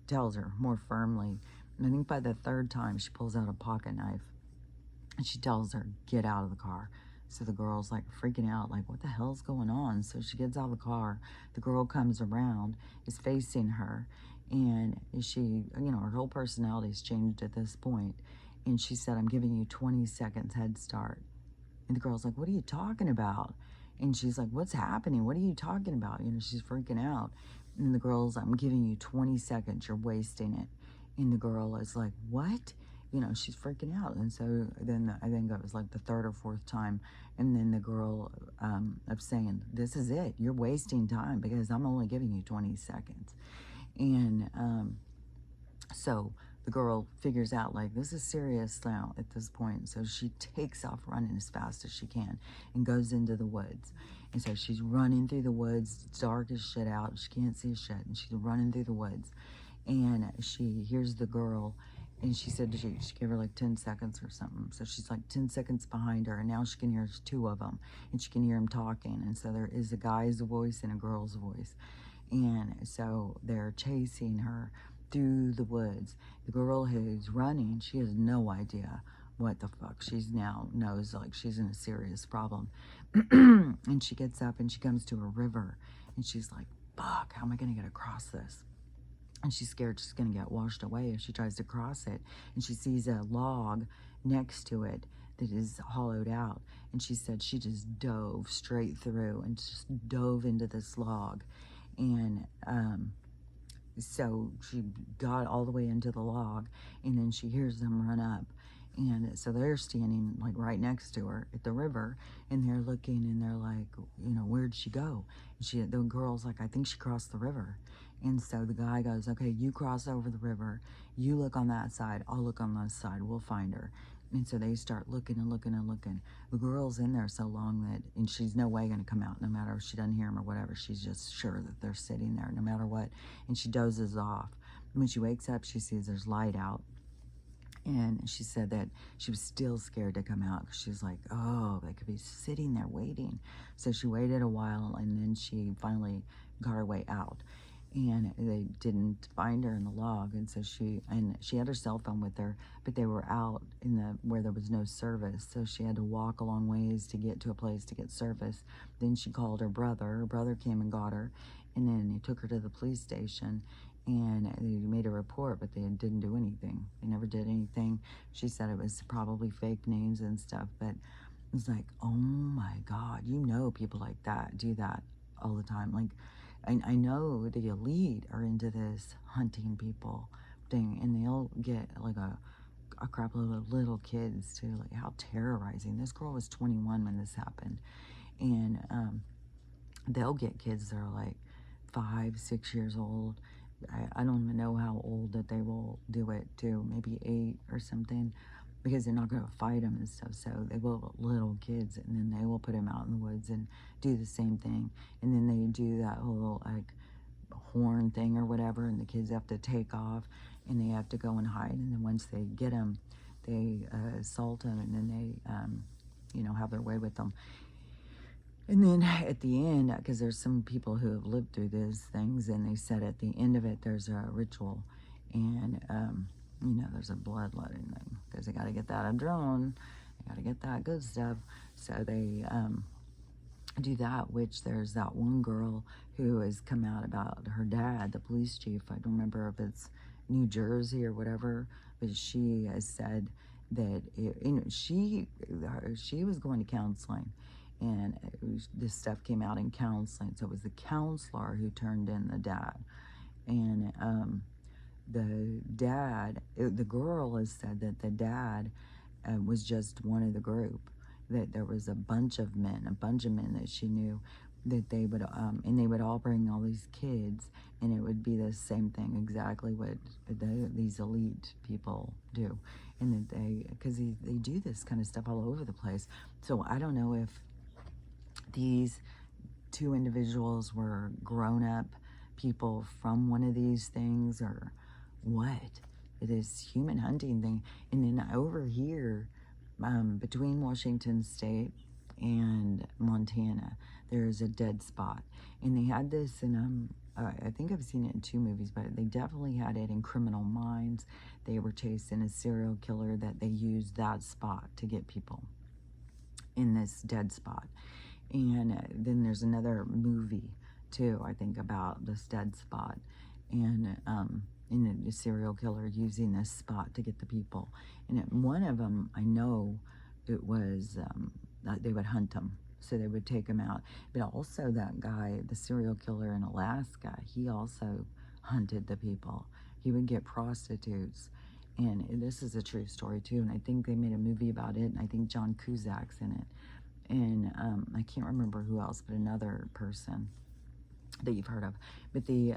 tells her more firmly. And I think by the third time, she pulls out a pocket knife and she tells her, get out of the car. So the girl's like freaking out, like, what the hell's going on? So she gets out of the car. The girl comes around, is facing her. And she, you know, her whole personality's changed at this point. And she said, I'm giving you 20 seconds head start. And the girl's like, what are you talking about? And she's like, what's happening? What are you talking about? You know, she's freaking out. And the girl's, I'm giving you 20 seconds. You're wasting it. And the girl is like, what? You know, she's freaking out. And so then I think it was like the third or fourth time. And then the girl of saying, this is it. You're wasting time because I'm only giving you 20 seconds. And so the girl figures out, like, this is serious now at this point. So she takes off running as fast as she can and goes into the woods. And so she's running through the woods. It's dark as shit out. She can't see shit. And she's running through the woods. And she hears the girl. And she said she gave her like 10 seconds or something. So she's like 10 seconds behind her. And now she can hear two of them. And she can hear them talking. And so there is a guy's voice and a girl's voice. And so they're chasing her through the woods. The girl who's running, she has no idea what the fuck. She's now knows like she's in a serious problem. And she gets up and she comes to a river. And she's like, fuck, how am I going to get across this? And she's scared she's going to get washed away if she tries to cross it. And she sees a log next to it that is hollowed out. And she said she just dove straight through and just dove into this log. And so she got all the way into the log, and then she hears them run up. And so they're standing like right next to her at the river, and they're looking, and they're like, you know, where'd she go? And the girl's like, I think she crossed the river. And so the guy goes, okay, you cross over the river, you look on that side, I'll look on this side, we'll find her. And so they start looking and looking and looking. The girl's in there so long that, and she's no way going to come out, no matter if she doesn't hear them or whatever. She's just sure that they're sitting there no matter what. And she dozes off. When she wakes up, she sees there's light out. And she said that she was still scared to come out because she was like, oh, they could be sitting there waiting. So she waited a while, and then she finally got her way out. And they didn't find her in the log, and so she had her cell phone with her, but they were out in the where there was no service, so she had to walk a long ways to get to a place to get service. Then she called her brother. Her brother came and got her, and then he took her to the police station, and they made a report, but they didn't do anything. They never did anything. She said it was probably fake names and stuff, but it was like, oh my God, you know, people like that do that all the time. Like, I know the elite are into this hunting people thing, and they'll get like a crap load of little kids too. Like, how terrorizing. This girl was 21 when this happened, and they'll get kids that are like 5, 6 years old. I don't even know how old that they will do it to, maybe 8 or something, because they're not going to fight them and stuff. So they will little kids, and then they will put them out in the woods and do the same thing. And then they do that whole like horn thing or whatever, and the kids have to take off, and they have to go and hide. And then once they get them, they assault them, and then they, you know, have their way with them. And then at the end, because there's some people who have lived through these things, and they said at the end of it, there's a ritual, and you know, there's a bloodletting thing, because they got to get that adrenaline, they got to get that good stuff. So they do that, which there's that one girl who has come out about her dad, the police chief. I don't remember if it's New Jersey or whatever, but she has said that you know, she was going to counseling, and this stuff came out in counseling. So it was the counselor who turned in the dad, and the dad, the girl has said that the dad was just one of the group, that there was a bunch of men that she knew, that they would, and they would all bring all these kids, and it would be the same thing, exactly what these elite people do. And that because they do this kind of stuff all over the place. So I don't know if these two individuals were grown-up people from one of these things, or what, this human hunting thing. And then over here, between Washington State and Montana. There's a dead spot, and they had this in I think I've seen it in 2 movies, but they definitely had it in Criminal Minds. They were chasing a serial killer that they used that spot to get people in this dead spot. And then there's another movie too, I think, about this dead spot, and the serial killer using this spot to get the people. And one of them, I know, it was that they would hunt them, so they would take them out. But also that guy, the serial killer in Alaska, he also hunted the people. He would get prostitutes. And this is a true story too, and I think they made a movie about it, and I think John Cusack's in it. And I can't remember who else, but another person that you've heard of. But he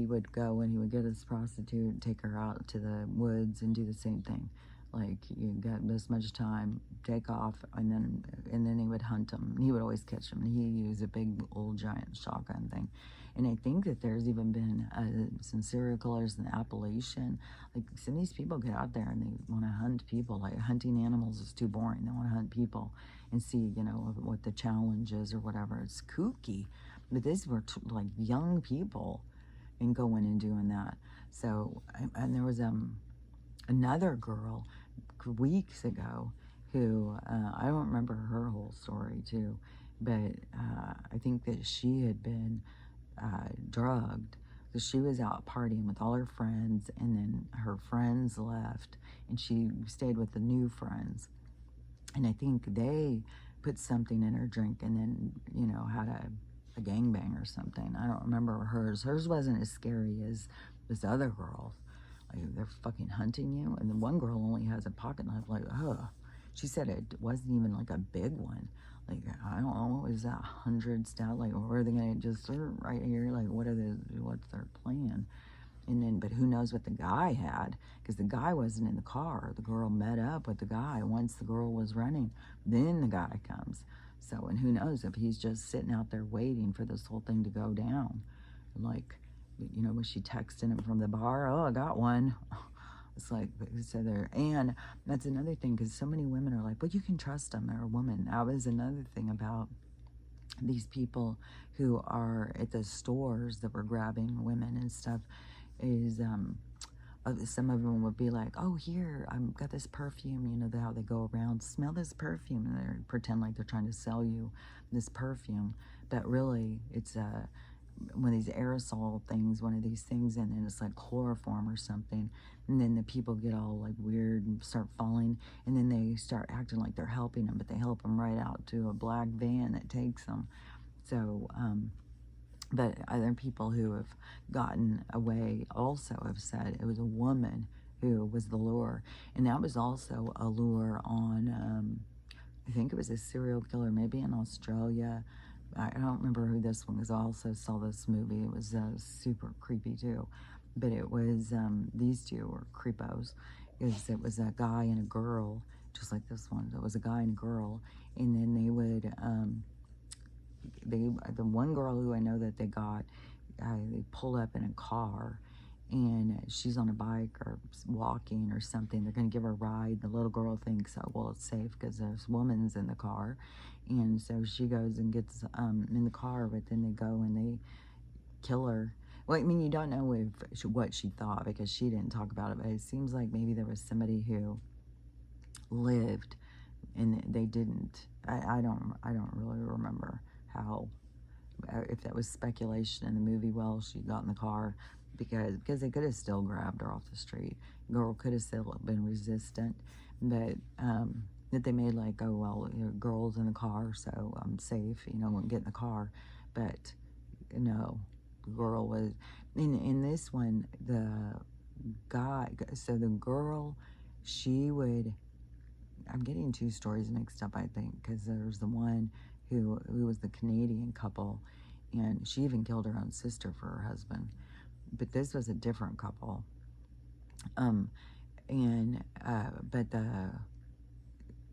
would go and he would get his prostitute, take her out to the woods, and do the same thing. Like, you got this much time, take off, and then he would hunt them. He would always catch them. He used a big old giant shotgun thing. And I think that there's even been some serial killers in Appalachian. Like, some of these people get out there and they want to hunt people. Like, hunting animals is too boring. They want to hunt people and see, what the challenge is or whatever. It's kooky. But these were like young people and going and doing that. So, and there was another girl weeks ago who, I don't remember her whole story too, but I think that she had been drugged. So she was out partying with all her friends, and then her friends left, and she stayed with the new friends. And I think they put something in her drink, and then, had a gangbang or something. I don't remember hers. Hers wasn't as scary as this other girl's. Like, they're fucking hunting you. And the one girl only has a pocket knife. Like, ugh. She said it wasn't even like a big one. Like, I don't know, what was that, 100 stat? Like, or are they gonna just right here? Like, what's their plan? And then, but who knows what the guy had? Because the guy wasn't in the car. The girl met up with the guy once the girl was running. Then the guy comes. So, and who knows if he's just sitting out there waiting for this whole thing to go down. Like, was she texting him from the bar? Oh, I got one. It's like, so there, and that's another thing, because so many women are like, well, you can trust them, they're a woman. That was another thing about these people who are at the stores that were grabbing women and stuff, is some of them would be like, oh, here, I've got this perfume, how they go around, smell this perfume, and they pretend like they're trying to sell you this perfume, but really it's one of these aerosol things, one of these things, and then it's like chloroform or something, and then the people get all like weird and start falling, and then they start acting like they're helping them, but they help them right out to a black van that takes them. So, but other people who have gotten away also have said it was a woman who was the lure, and that was also a lure on, I think it was a serial killer, maybe in Australia. I don't remember who this one was. I also saw this movie. It was super creepy too. But it was, these two were creepos. It was a guy and a girl, just like this one. It was a guy and a girl. And then they would, the one girl who I know that they got, they pull up in a car, and she's on a bike or walking or something. They're going to give her a ride. The little girl thinks, oh, well, it's safe because there's woman's in the car. And so she goes and gets in the car, but then they go and they kill her. Well, I mean, you don't know what she thought, because she didn't talk about it, but it seems like maybe there was somebody who lived and they didn't. I don't really remember how, if that was speculation in the movie. Well, she got in the car because they could have still grabbed her off the street. Girl could have still been resistant, but that they made like, oh, well, girl's in the car, so I'm safe, won't get in the car. But no, the girl was in this one. The guy, so the girl, she would. I'm getting 2 stories mixed up, I think, because there's the one who was the Canadian couple, and she even killed her own sister for her husband. But this was a different couple.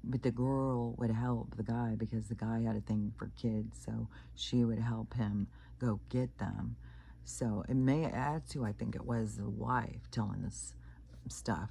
But the girl would help the guy because the guy had a thing for kids, so she would help him go get them. So it may add to, I think it was the wife telling stuff.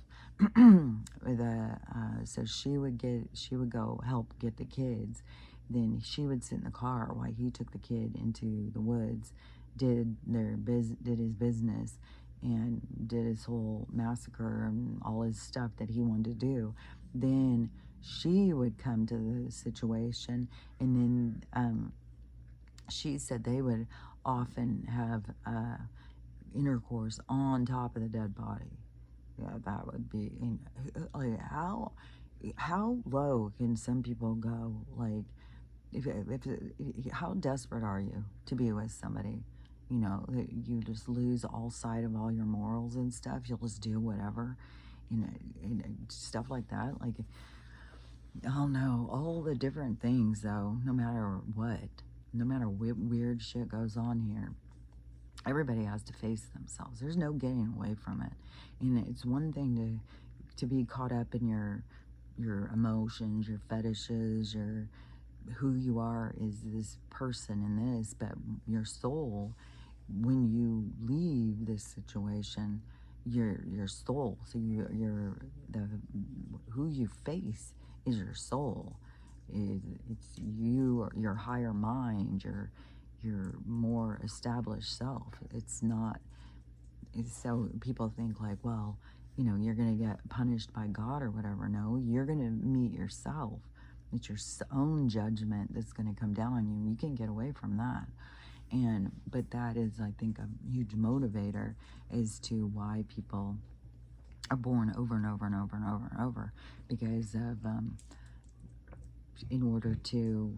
So she would go help get the kids. Then she would sit in the car while he took the kid into the woods, did his business, and did his whole massacre and all his stuff that he wanted to do. Then she would come to the situation, and then she said they would often have intercourse on top of the dead body. Yeah, that would be, like, how low can some people go? Like, how desperate are you to be with somebody? You know, that you just lose all sight of all your morals and stuff. You'll just do whatever, and stuff like that. Like, oh no, all the different things though. No matter what, no matter what weird shit goes on here, everybody has to face themselves. There's no getting away from it. And it's one thing to be caught up in your emotions, your fetishes, your who you are is this person in this, but your soul, when you leave this situation, your soul. So the who you face is your soul. It's you, your higher mind, your more established self. It's not. So people think like, well, you're gonna get punished by God or whatever. No, you're gonna meet yourself. It's your own judgment that's gonna come down on you. You can't get away from that. But that is, I think, a huge motivator as to why people are born over and over and over and over and over, because of in order to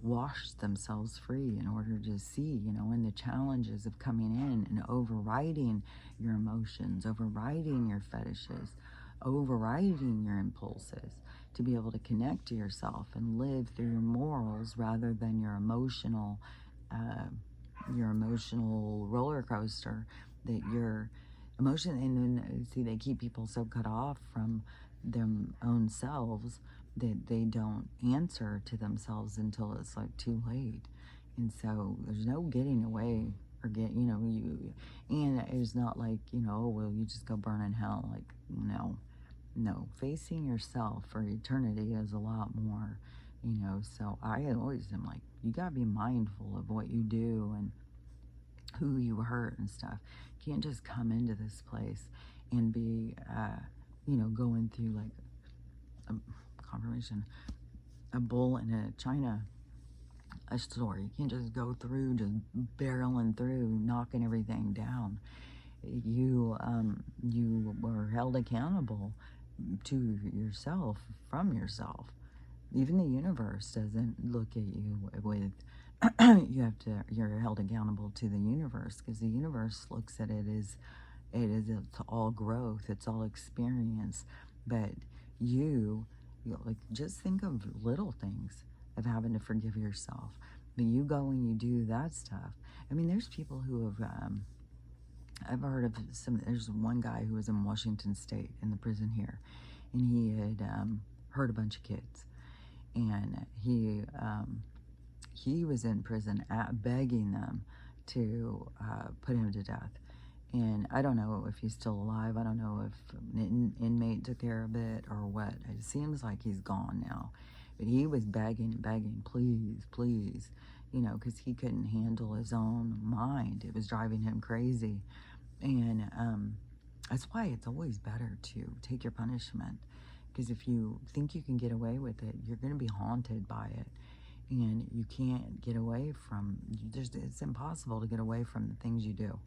wash themselves free, in order to see, and the challenges of coming in and overriding your emotions, overriding your fetishes, overriding your impulses, to be able to connect to yourself and live through your morals rather than your emotional roller coaster that your emotion. And then see, they keep people so cut off from their own selves that they don't answer to themselves until it's like too late. And so there's no getting away or and it's not like, oh, well, you just go burn in hell. Like, no, facing yourself for eternity is a lot more, so I always am like, you gotta be mindful of what you do and who you hurt and stuff. You can't just come into this place and be, going through like a confirmation, a bull in a china a store. You can't just go through, just barreling through, knocking everything down. You were held accountable to yourself, from yourself. Even the universe doesn't look at you with you're held accountable to the universe, because the universe looks at it as it's all growth, it's all experience. But like, just think of little things of having to forgive yourself. But you go and you do that stuff. I mean, there's people who have I've heard of there's one guy who was in Washington State in the prison here, and he had hurt a bunch of kids, and he was in prison begging them to put him to death. And I don't know if he's still alive. I don't know if an inmate took care of it or what. It seems like he's gone now. But he was begging and begging, please, please, because he couldn't handle his own mind. It was driving him crazy. And that's why it's always better to take your punishment. Because if you think you can get away with it, you're going to be haunted by it. And you can't get away from, it's impossible to get away from the things you do.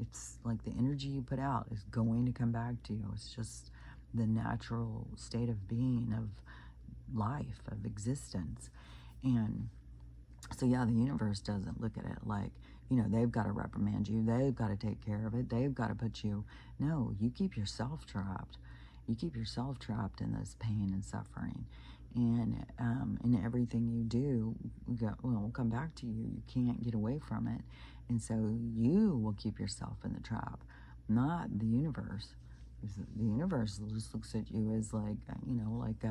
It's like the energy you put out is going to come back to you. It's just the natural state of being, of life, of existence. And so, yeah, the universe doesn't look at it like, they've got to reprimand you. They've got to take care of it. They've got to put you. No, you keep yourself trapped. You keep yourself trapped in this pain and suffering. And in everything you do, will come back to you. You can't get away from it. And so you will keep yourself in the trap, not the universe. The universe just looks at you as like, like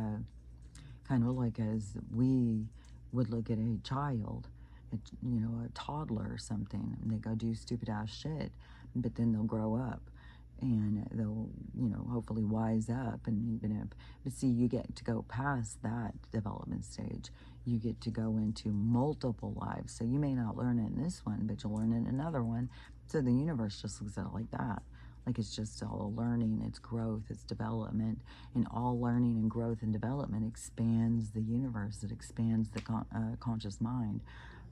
kind of like as we would look at a child, a toddler or something, and they go do stupid ass shit, but then they'll grow up. and they'll, hopefully wise up. And even if, but see, you get to go past that development stage. You get to go into multiple lives. So you may not learn it in this one, but you'll learn it in another one. So the universe just looks at it like that. Like it's just all learning, it's growth, it's development. And all learning and growth and development expands the universe. It expands the conscious mind.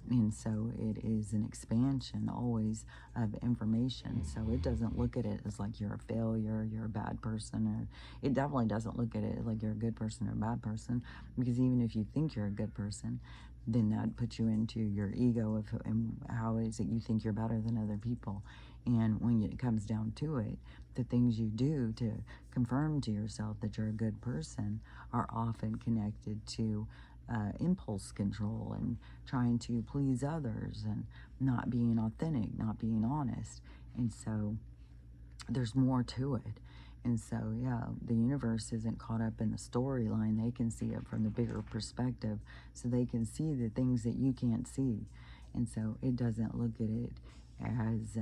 And so it is an expansion always of information. So it doesn't look at it as like you're a failure, you're a bad person, or it definitely doesn't look at it like you're a good person or a bad person. Because even if you think you're a good person, then that puts you into your ego of and how is it you think you're better than other people. And when it comes down to it, the things you do to confirm to yourself that you're a good person are often connected to impulse control and trying to please others and not being authentic, not being honest. And so there's more to it. And so, yeah, the universe isn't caught up in the storyline. They can see it from the bigger perspective. So they can see the things that you can't see. And so it doesn't look at it as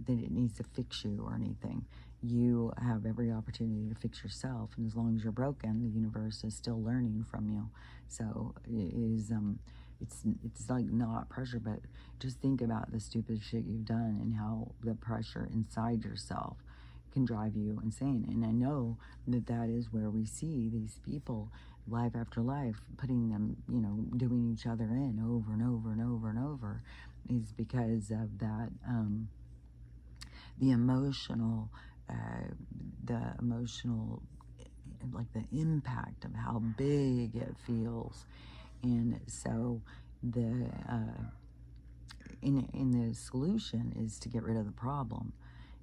that it needs to fix you or anything. You have every opportunity to fix yourself. And as long as you're broken, the universe is still learning from you. So it is, it's like not pressure, but just think about the stupid shit you've done and how the pressure inside yourself can drive you insane. And I know that that is where we see these people life after life putting them, doing each other in over and over and over and over, is because of that, the emotional, like the impact of how big it feels. And so the in the solution is to get rid of the problem.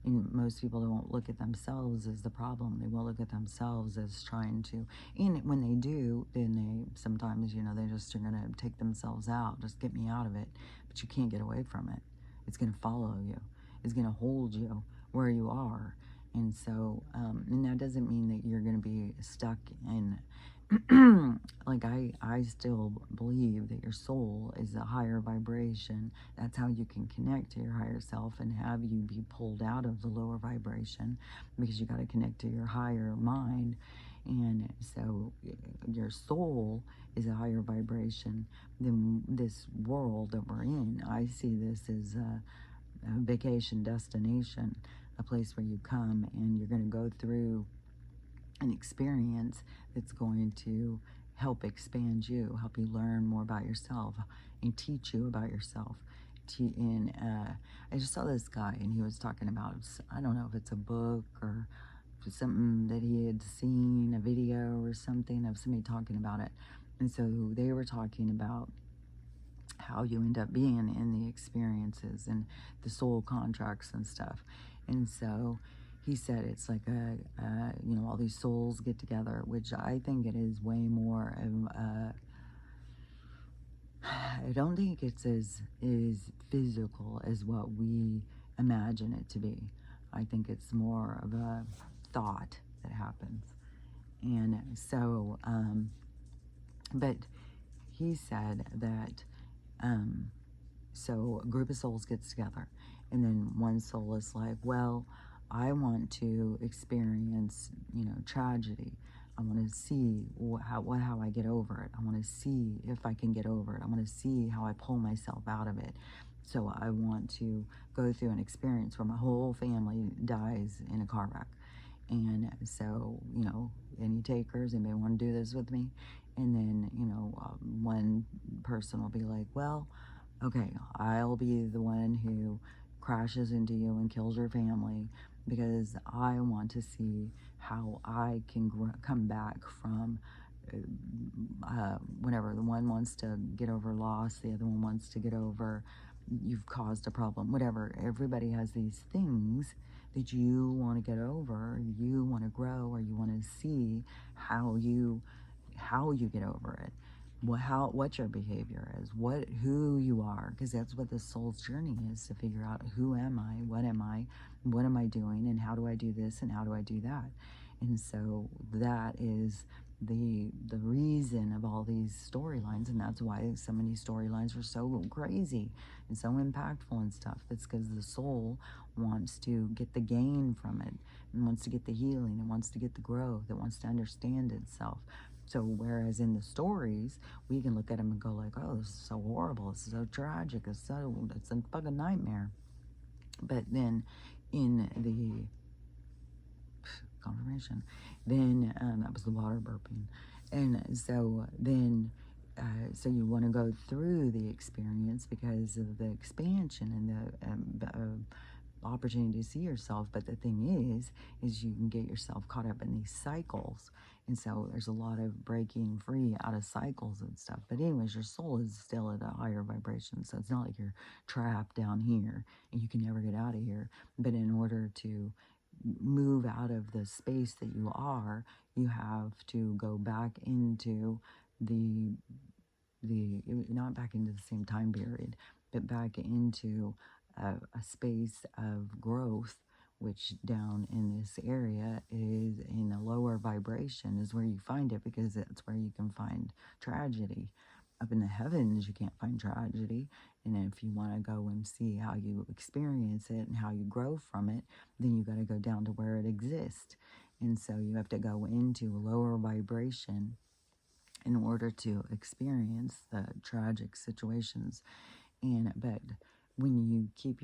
And most people don't look at themselves as the problem. They won't look at themselves as trying to. And when they do, then they sometimes, they just are going to take themselves out. Just get me out of it. But you can't get away from it. It's going to follow you. It's going to hold you where you are. And so, and that doesn't mean that you're going to be stuck in like I still believe that your soul is a higher vibration. That's how you can connect to your higher self and have you be pulled out of the lower vibration, because you got to connect to your higher mind. And so your soul is a higher vibration than this world that we're in. I see this as a vacation destination, a place where you come and you're going to go through an experience that's going to help expand you, help you learn more about yourself, and teach you about yourself. And I just saw this guy, and he was talking about, I don't know if it's a book or something that he had seen, a video or something of somebody talking about it. And so they were talking about how you end up being in the experiences and the soul contracts and stuff. And so he said it's like all these souls get together, which I think it is way more of I don't think it's as physical as what we imagine it to be. I think it's more of a thought that happens. And so, but he said that, so a group of souls gets together, and then one soul is like, well, I want to experience, tragedy. I want to see how I get over it. I want to see if I can get over it. I want to see how I pull myself out of it. So I want to go through an experience where my whole family dies in a car wreck. And so, any takers, anybody want to do this with me? And then, one person will be like, well, okay, I'll be the one who crashes into you and kills your family, because I want to see how I can come back from whatever. The one wants to get over loss, the other one wants to get over you've caused a problem, whatever. Everybody has these things that you want to get over, you want to grow, or you want to see how you get over it. What your behavior is, who you are, because that's what the soul's journey is, to figure out who am I, what am I doing, and how do I do this and how do I do that. And so that is the reason of all these storylines, and that's why so many storylines are so crazy and so impactful and stuff. It's because the soul wants to get the gain from it, and wants to get the healing, and wants to get the growth, it wants to understand itself. So whereas in the stories, we can look at them and go like, oh, this is so horrible, this is so tragic, it's a fucking nightmare. But then in the confirmation, then that was the water burping. And so then so you want to go through the experience because of the expansion and the opportunity to see yourself. But the thing is you can get yourself caught up in these cycles. And so there's a lot of breaking free out of cycles and stuff. But anyways, your soul is still at a higher vibration. So it's not like you're trapped down here and you can never get out of here. But in order to move out of the space that you are, you have to go back into the not back into the same time period, but back into a space of growth, which down in this area is in a lower vibration, is where you find it, because it's where you can find tragedy. Up in the heavens, you can't find tragedy. And if you want to go and see how you experience it and how you grow from it, then you got to go down to where it exists. And so you have to go into a lower vibration in order to experience the tragic situations. But when you keep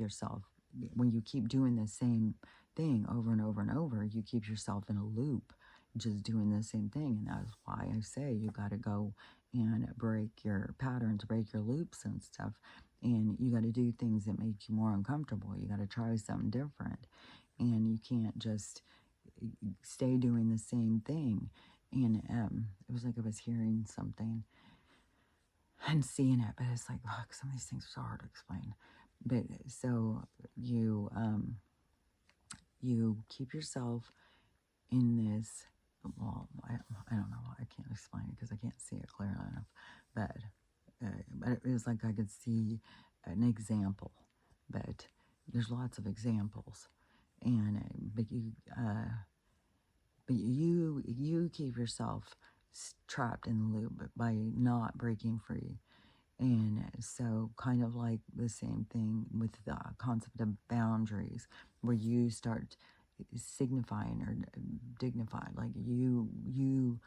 doing the same thing over and over and over, you keep yourself in a loop, just doing the same thing. And that's why I say you got to go and break your patterns, break your loops and stuff. And you got to do things that make you more uncomfortable. You got to try something different. And you can't just stay doing the same thing. And it was like I was hearing something and seeing it, but it's like, look, some of these things are so hard to explain. But so you keep yourself in this, well, I don't know, I can't explain it because I can't see it clearly enough, but it was like I could see an example, but there's lots of examples. And but you keep yourself trapped in the loop by not breaking free. And so kind of like the same thing with the concept of boundaries, where you start signifying or dignified, like you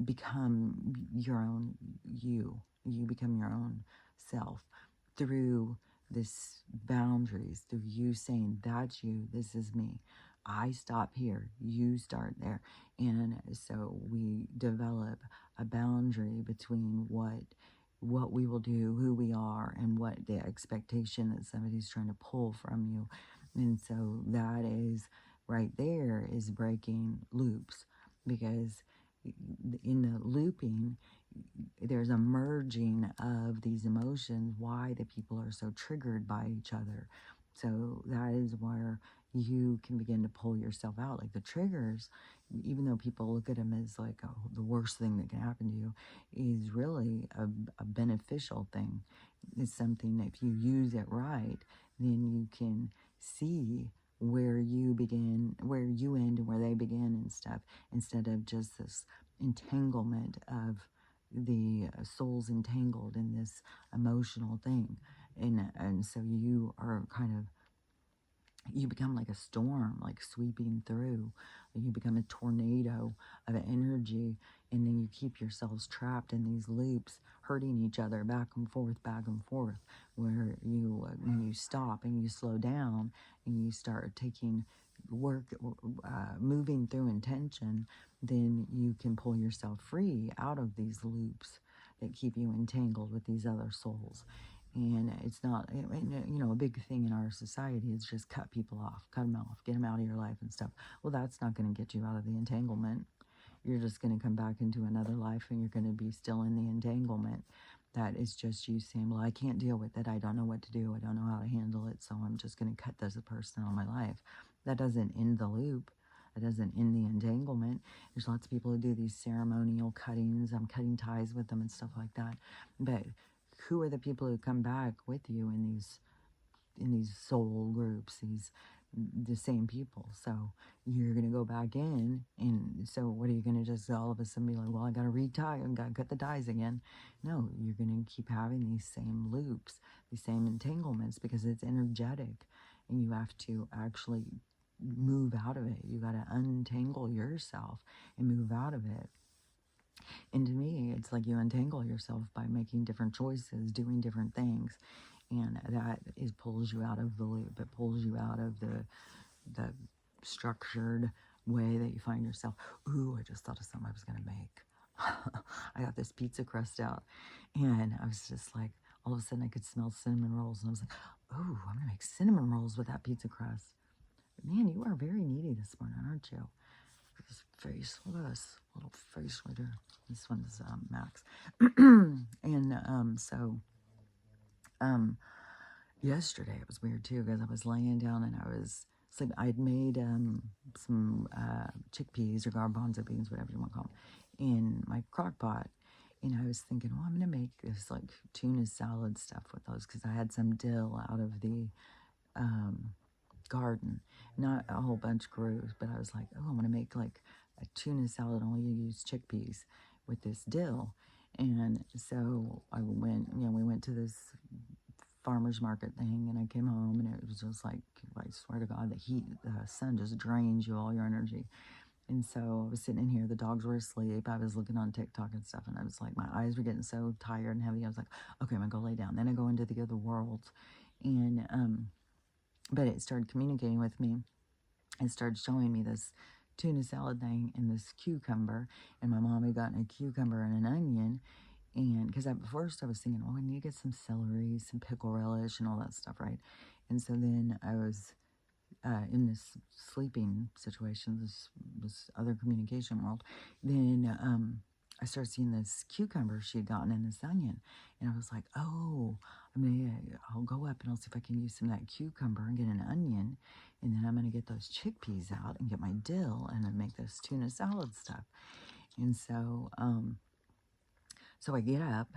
become your own you become your own self through this boundaries, through you saying, that's you, this is me, I stop here, you start there. And so we develop a boundary between what we will do, who we are, and what the expectation that somebody's trying to pull from you. And so that is right there is breaking loops, because in the looping, there's a merging of these emotions, why the people are so triggered by each other. So that is where you can begin to pull yourself out. Like the triggers, even though people look at them as like, oh, the worst thing that can happen to you, is really a beneficial thing. It's something that if you use it right, then you can see where you begin, where you end and where they begin and stuff, instead of just this entanglement of the soul's entangled in this emotional thing. And so you are kind of, you become like a storm, like sweeping through. You become a tornado of energy, and then you keep yourselves trapped in these loops, hurting each other back and forth, where you, when you stop and you slow down and you start taking work, moving through intention, then you can pull yourself free out of these loops that keep you entangled with these other souls. And it's not, a big thing in our society is just cut people off, cut them off, get them out of your life and stuff. Well, that's not going to get you out of the entanglement. You're just going to come back into another life and you're going to be still in the entanglement. That is just you saying, well, I can't deal with it. I don't know what to do. I don't know how to handle it. So I'm just going to cut this person out of my life. That doesn't end the loop. It doesn't end the entanglement. There's lots of people who do these ceremonial cuttings. I'm cutting ties with them and stuff like that. But who are the people who come back with you in these soul groups, these the same people. So you're going to go back in, and so what are you going to just all of a sudden be like, well, I got to retie, I got to cut the ties again? No, you're going to keep having these same loops, these same entanglements, because it's energetic, and you have to actually move out of it. You got to untangle yourself and move out of it. And to me, it's like you untangle yourself by making different choices, doing different things. And that pulls you out of the loop. It pulls you out of the structured way that you find yourself. Ooh, I just thought of something I was going to make. I got this pizza crust out, and I was just like, all of a sudden I could smell cinnamon rolls, and I was like, ooh, I'm going to make cinnamon rolls with that pizza crust. Man, you are very needy this morning, aren't you? This face, look at this little face right here. This one's Max. And yesterday it was weird too, because I was laying down and I was sleeping. I'd made some chickpeas or garbanzo beans, whatever you want to call them, in my crock pot. And I was thinking, well, I'm going to make this like tuna salad stuff with those, because I had some dill out of the garden. Not a whole bunch grew, but I was like, oh, I'm going to make like a tuna salad, only you use chickpeas with this dill. And so I went, we went to this farmer's market thing, and I came home, and it was just like, I swear to God, the sun just drains you all your energy. And so I was sitting in here, the dogs were asleep, I was looking on TikTok and stuff, and I was like, my eyes were getting so tired and heavy, I was like, okay, I'm gonna go lay down. Then I go into the other world, and but it started communicating with me and started showing me this tuna salad thing and this cucumber, and my mom had gotten a cucumber and an onion. And because at first I was thinking, oh, I need to get some celery, some pickle relish, and all that stuff, right? And so then I was in this sleeping situation, this other communication world. Then I started seeing this cucumber she had gotten and this onion, and I was like, oh, I'll go up and I'll see if I can use some of that cucumber and get an onion, and then I'm gonna get those chickpeas out and get my dill and then make this tuna salad stuff. And so I get up,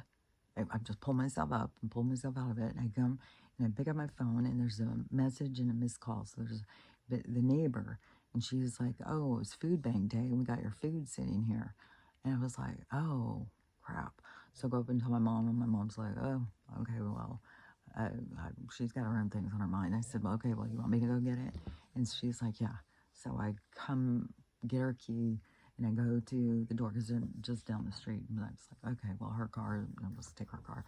I just pull myself up and pull myself out of it, and I come and I pick up my phone, and there's a message and a missed call. So there's the neighbor, and she's like, oh, it's food bank day, and we got your food sitting here. And I was like, oh, crap. So I go up and tell my mom, and my mom's like, oh, okay, well, she's got her own things on her mind. I said, well, okay, well, you want me to go get it? And she's like, yeah. So I come get her key, and I go to the door, because they're just down the street. And I was like, okay, well, her car, let's take her car.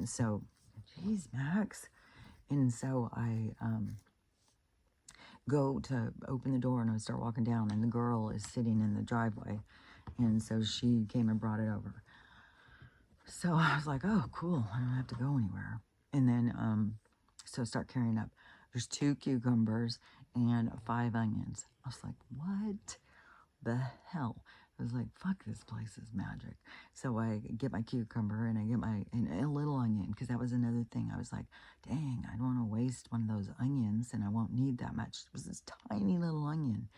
So, geez, Max. And so I go to open the door, and I start walking down, and the girl is sitting in the driveway. And so she came and brought it over. So I was like, oh, cool. I don't have to go anywhere. And then, so I start carrying up. There's 2 cucumbers and 5 onions. I was like, what the hell? I was like, fuck, this place is magic. So I get my cucumber, and I get and a little onion, because that was another thing. I was like, dang, I don't want to waste one of those onions, and I won't need that much. It was this tiny little onion.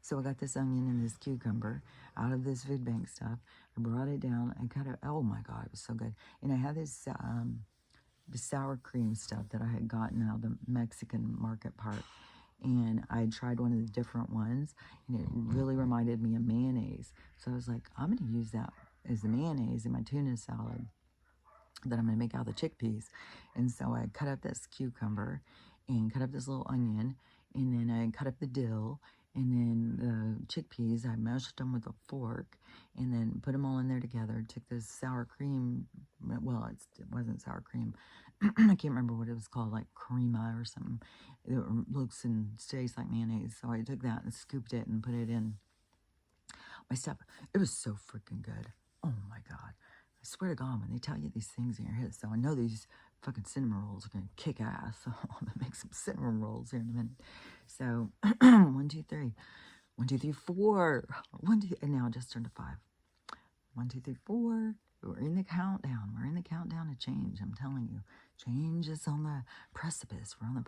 So I got this onion and this cucumber out of this food bank stuff. I brought it down and cut it. Oh my God, it was so good. And I had this the sour cream stuff that I had gotten out of the Mexican market part. And I tried one of the different ones, and it really reminded me of mayonnaise. So I was like, I'm going to use that as the mayonnaise in my tuna salad that I'm going to make out of the chickpeas. And so I cut up this cucumber and cut up this little onion, and then I cut up the dill, and then the chickpeas, I mashed them with a fork, and then put them all in there together. Took this sour cream, well, it wasn't sour cream. I can't remember what it was called, like crema or something. It looks and tastes like mayonnaise. So I took that and scooped it and put it in my stuff. It was so freaking good. Oh my God. I swear to God, when they tell you these things in your head, so I know these fucking cinnamon rolls are going to kick ass. So I'm going to make some cinnamon rolls here in a minute. So 1, 2, 3. 1, 2, 3, 4. 1, 2, and now I just turned to 5. 1, 2, 3, 4. We're in the countdown. We're in the countdown to change. I'm telling you. Change is on the precipice. We're on the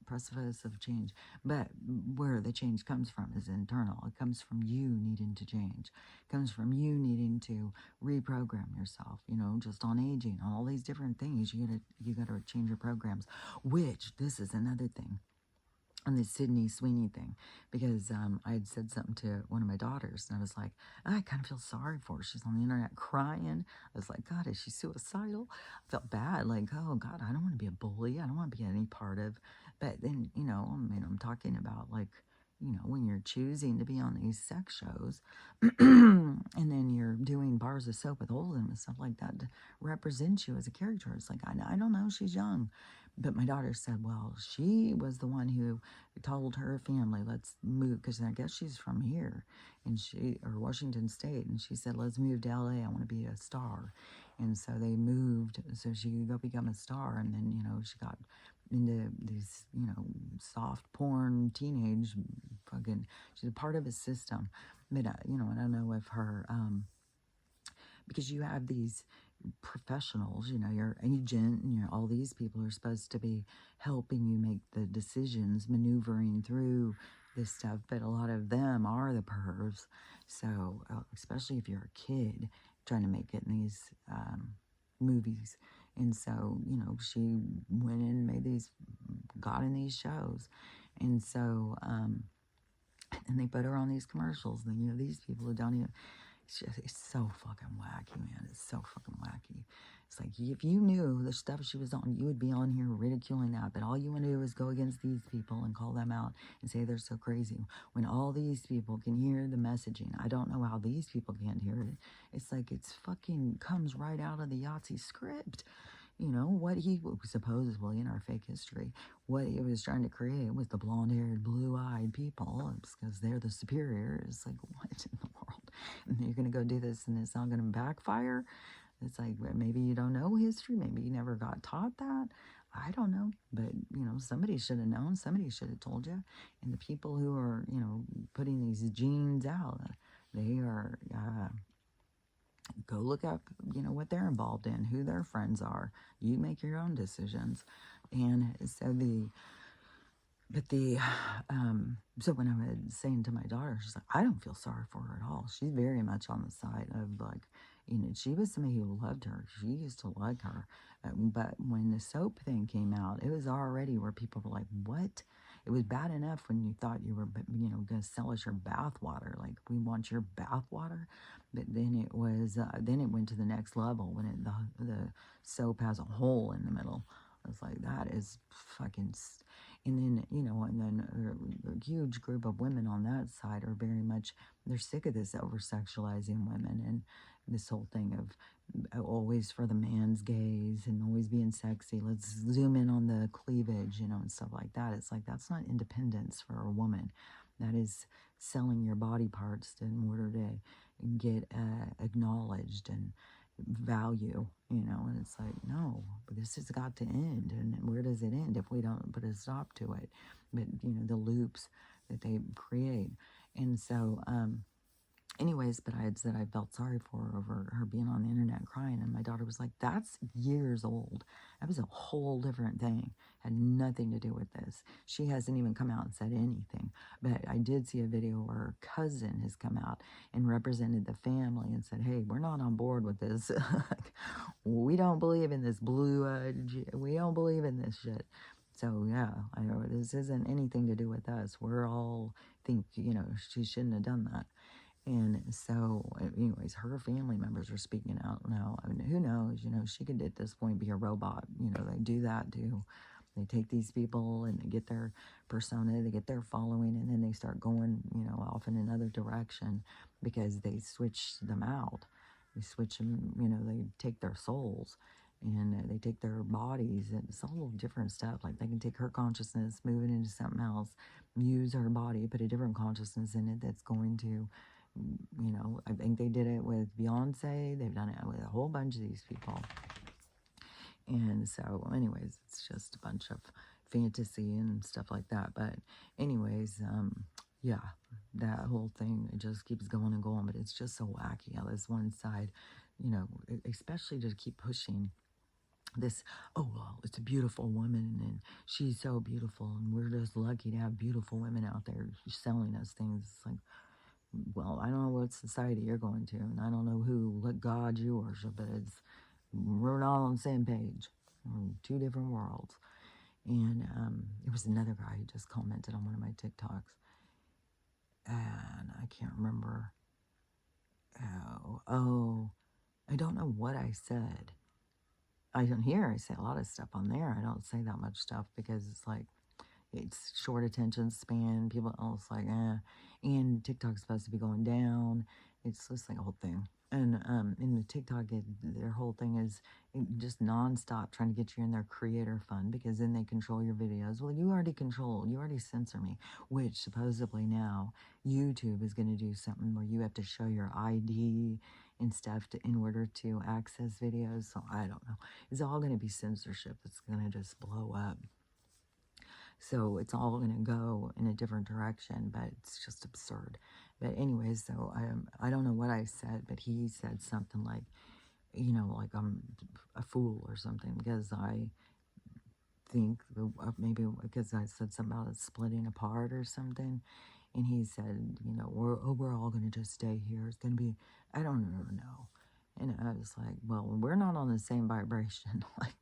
precipice of change. But where the change comes from is internal. It comes from you needing to change. It comes from you needing to reprogram yourself, just on aging, on all these different things. You gotta change your programs, which this is another thing on this Sydney Sweeney thing, because I had said something to one of my daughters, and I was like, I kind of feel sorry for her. She's on the internet crying. I was like, God, is she suicidal? I felt bad, like, oh God, I don't want to be a bully. I don't want to be any part of. But then, I'm talking about, like, when you're choosing to be on these sex shows, and then you're doing bars of soap with holes in them and stuff like that to represent you as a character. It's like, I don't know, she's young. But my daughter said, well, she was the one who told her family, let's move, because I guess she's from here, or Washington State, and she said, let's move to LA. I want to be a star. And so they moved so she could go become a star. And then, she got into these, soft porn, teenage fucking, she's a part of a system. But, I don't know if her, because you have these professionals, your agent, and all these people are supposed to be helping you make the decisions, maneuvering through this stuff, but a lot of them are the pervs. So, especially if you're a kid trying to make it in these movies. And so, she went in and got in these shows. And so, and they put her on these commercials. And, these people who don't even, it's so fucking wacky, man. It's so fucking wacky. It's like, if you knew the stuff she was on, you would be on here ridiculing that. But all you want to do is go against these people and call them out and say they're so crazy. When all these people can hear the messaging, I don't know how these people can't hear it. It's like it's fucking comes right out of the Yahtzee script. What he supposedly in our fake history, what he was trying to create was the blonde-haired, blue-eyed people. It's because they're the superior. It's like, what in the world? And you're going to go do this and it's not going to backfire? It's like, maybe you don't know history. Maybe you never got taught that. I don't know. But, somebody should have known. Somebody should have told you. And the people who are, putting these genes out, they are... go look up, what they're involved in, who their friends are. You make your own decisions. And so so when I was saying to my daughter, she's like, I don't feel sorry for her at all. She's very much on the side of, like, she was somebody who loved her. She used to like her. But when the soap thing came out, it was already where people were like, what? It was bad enough when you thought you were, going to sell us your bath water. Like, we want your bath water. But then it was, then it went to the next level when the soap has a hole in the middle. I was like, that is fucking... And then, a huge group of women on that side are very much, they're sick of this over-sexualizing women and this whole thing of always for the man's gaze and always being sexy. Let's zoom in on the cleavage, and stuff like that. It's like, that's not independence for a woman. That is selling your body parts in order to get acknowledged and value, and it's like, no, but this has got to end. And where does it end if we don't put a stop to it? But, the loops that they create. And so, anyways, but I had said I felt sorry for her over her being on the internet crying, and my daughter was like, that's years old. That was a whole different thing. Had nothing to do with this. She hasn't even come out and said anything. But I did see a video where her cousin has come out and represented the family and said, hey, we're not on board with this. We don't believe in this we don't believe in this shit. So, yeah, I know this isn't anything to do with us. We're all think, she shouldn't have done that. And so, anyways, her family members are speaking out now. I mean, who knows? She could at this point be a robot. They do that too. They take these people and they get their persona, they get their following, and then they start going, off in another direction because they switch them out. They switch them, they take their souls and they take their bodies, and it's all different stuff. Like, they can take her consciousness, move it into something else, use her body, put a different consciousness in it that's going to, I think they did it with Beyonce. They've done it with a whole bunch of these people. And so, anyways, it's just a bunch of fantasy and stuff like that. But anyways, yeah, that whole thing, it just keeps going and going. But it's just so wacky how this one side, especially to keep pushing this, oh, well, it's a beautiful woman and she's so beautiful and we're just lucky to have beautiful women out there selling us things. It's like, well, I don't know what society you're going to, and I don't know what God you worship, but we're not on the same page. We're in two different worlds. And there was another guy who just commented on one of my TikToks, and I can't remember. Oh, I don't know what I said. I say a lot of stuff on there. I don't say that much stuff because it's like, it's short attention span. People else like, and TikTok's supposed to be going down. It's just like a whole thing. And in the TikTok, their whole thing is just nonstop trying to get you in their creator fund because then they control your videos. Well, you already censor me, which supposedly now YouTube is going to do something where you have to show your ID and stuff in order to access videos. So I don't know. It's all going to be censorship that's going to just blow up. So it's all going to go in a different direction, but it's just absurd. But anyways, so I don't know what I said, but he said something like, like I'm a fool or something because I think maybe because I said something about it splitting apart or something. And he said, we're all going to just stay here. It's going to be, I don't know. And I was like, well, we're not on the same vibration. Like,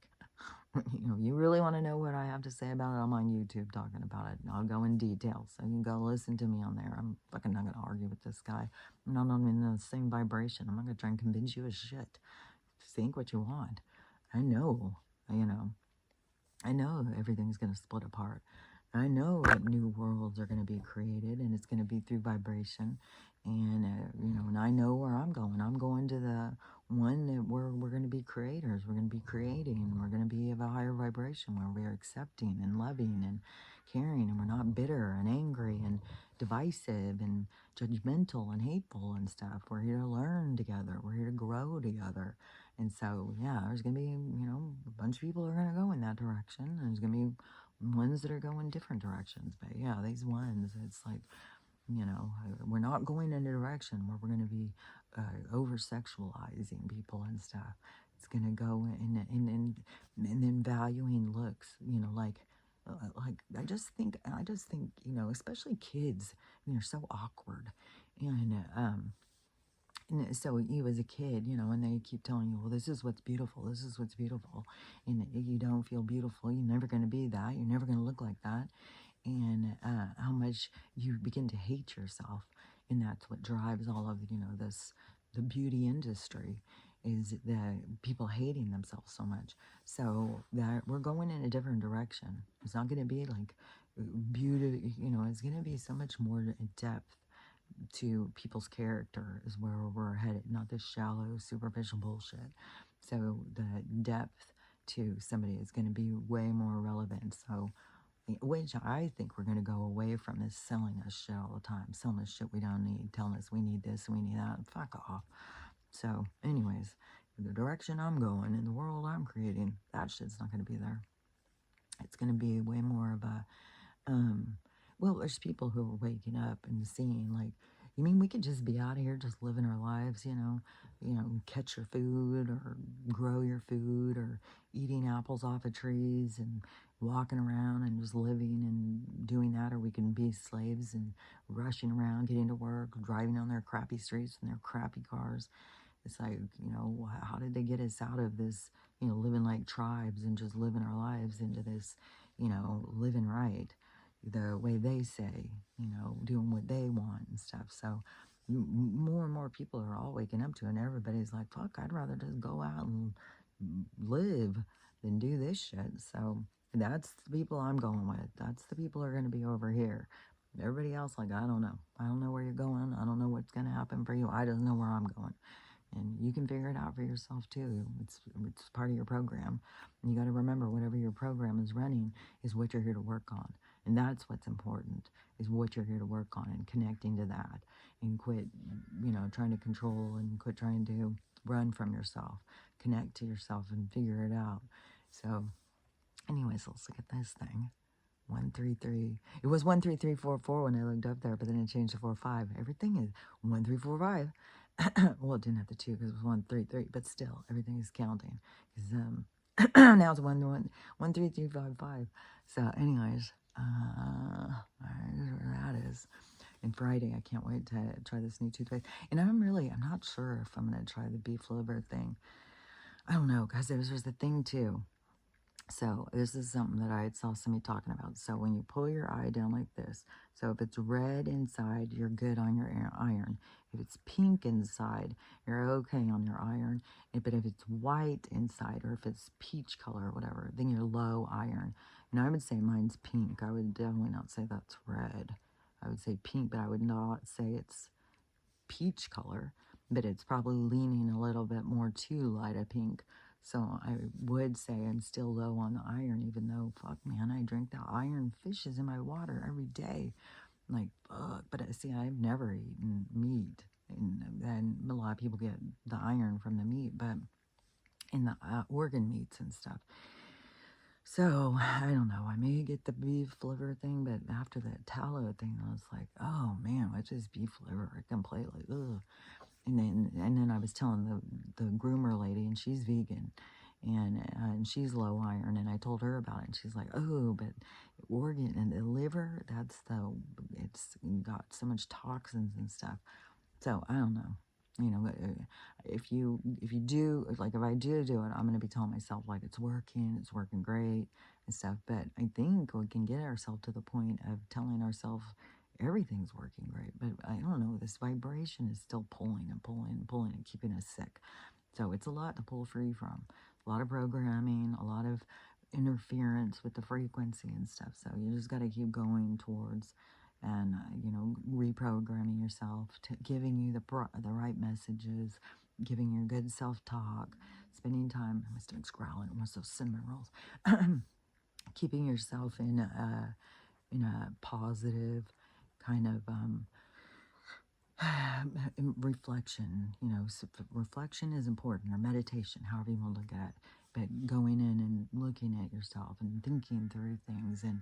you really want to know what I have to say about it? I'm on YouTube talking about it. And I'll go in detail. So you can go listen to me on there. I'm fucking not going to argue with this guy. I'm not in the same vibration. I'm not going to try and convince you of shit. Think what you want. I know, I know everything's going to split apart. I know that new worlds are going to be created and it's going to be through vibration. And, and I know where I'm going. I'm going to the one that we're going to be creators. We're going to be creating. We're going to be of a higher vibration where we're accepting and loving and caring. And we're not bitter and angry and divisive and judgmental and hateful and stuff. We're here to learn together. We're here to grow together. And so, yeah, there's going to be, a bunch of people are going to go in that direction. There's going to be ones that are going different directions. But yeah, these ones, it's like, we're not going in a direction where we're going to be over sexualizing people and stuff. It's going to go and then valuing looks, I just think, especially kids, they're so awkward. And so you as a kid, and they keep telling you, well, this is what's beautiful. This is what's beautiful. And you don't feel beautiful. You're never going to be that. You're never going to look like that. And how much you begin to hate yourself. And that's what drives all of, the beauty industry is the people hating themselves so much. So that we're going in a different direction. It's not going to be like beauty, it's going to be so much more in depth to people's character is where we're headed, not this shallow, superficial bullshit. So the depth to somebody is going to be way more relevant. So, which I think we're going to go away from is selling us shit all the time, selling us shit we don't need, telling us we need this and we need that, and fuck off. So, anyways, the direction I'm going in the world I'm creating, that shit's not going to be there. It's going to be way more of a well, there's people who are waking up and seeing, like, you mean we could just be out here just living our lives, catch your food or grow your food or eating apples off of trees and walking around and just living and doing that, or we can be slaves and rushing around, getting to work, driving on their crappy streets and their crappy cars. It's like, how did they get us out of this, living like tribes and just living our lives into this, living right? The way they say, doing what they want and stuff. So more and more people are all waking up to it, and everybody's like, fuck, I'd rather just go out and live than do this shit. So that's the people I'm going with. That's the people who are going to be over here. Everybody else, like, I don't know. I don't know where you're going. I don't know what's going to happen for you. I just know where I'm going. And you can figure it out for yourself too. It's part of your program. And you got to remember, whatever your program is running is what you're here to work on. And that's what's important, is what you're here to work on and connecting to that. And quit, trying to control and quit trying to run from yourself. Connect to yourself and figure it out. So, anyways, let's look at this thing. 133. It was 13344 when I looked up there, but then it changed to 45. Everything is 1345. Well, it didn't have the 2 because it was 133, but still, everything is counting. Because Now it's 13355. So, anyways, where that is. And Friday, I can't wait to try this new toothpaste. And I'm not sure if I'm going to try the beef liver thing. I don't know, because there's the thing too. So this is something that I saw somebody talking about. So when you pull your eye down like this, so if it's red inside, you're good on your iron. If it's pink inside, you're okay on your iron. But if it's white inside, or if it's peach color or whatever, then you're low iron. And I would say mine's pink. I would definitely not say that's red. I would say pink, but I would not say it's peach color, but it's probably leaning a little bit more to light a pink. So I would say I'm still low on the iron, even though, fuck, man, I drink the iron fishes in my water every day. Like, fuck. But see, I've never eaten meat. And a lot of people get the iron from the meat, but in the organ meats and stuff. So, I don't know. I may get the beef liver thing, but after that tallow thing, I was like, oh man, which is beef liver? I completely, ugh. And then I was telling the groomer lady, and she's vegan, and she's low iron, and I told her about it, and she's like, oh, but organ and the liver, it's got so much toxins and stuff. So I don't know. If you do, like, if I do it, I'm gonna be telling myself like it's working great and stuff. But I think we can get ourselves to the point of telling ourselves everything's working great. But I don't know. This vibration is still pulling and pulling and pulling and keeping us sick. So it's a lot to pull free from. A lot of programming, a lot of interference with the frequency and stuff. So you just got to keep going towards and reprogramming yourself, to giving you the right messages, giving your good self-talk, spending time. My stomach's growling. I want those cinnamon rolls. Keeping yourself in a positive kind of reflection. Reflection is important, or meditation, however you want to look at it. But going in and looking at yourself and thinking through things and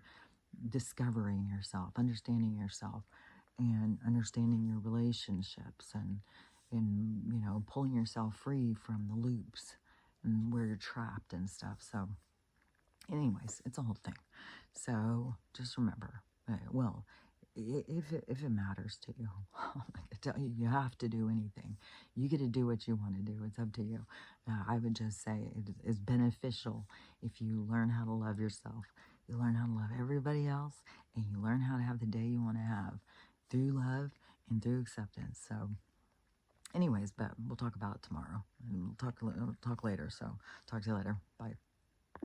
discovering yourself, and understanding your relationships, and pulling yourself free from the loops and where you're trapped and stuff. So anyways, it's a whole thing. So just remember, if it matters to you, I'm not gonna tell you have to do anything. You get to do what you want to do. It's up to you. I would just say it is beneficial if you learn how to love yourself. You learn how to love everybody else, and you learn how to have the day you want to have through love and through acceptance. So anyways, but we'll talk about it tomorrow, and we'll talk later. So talk to you later. Bye.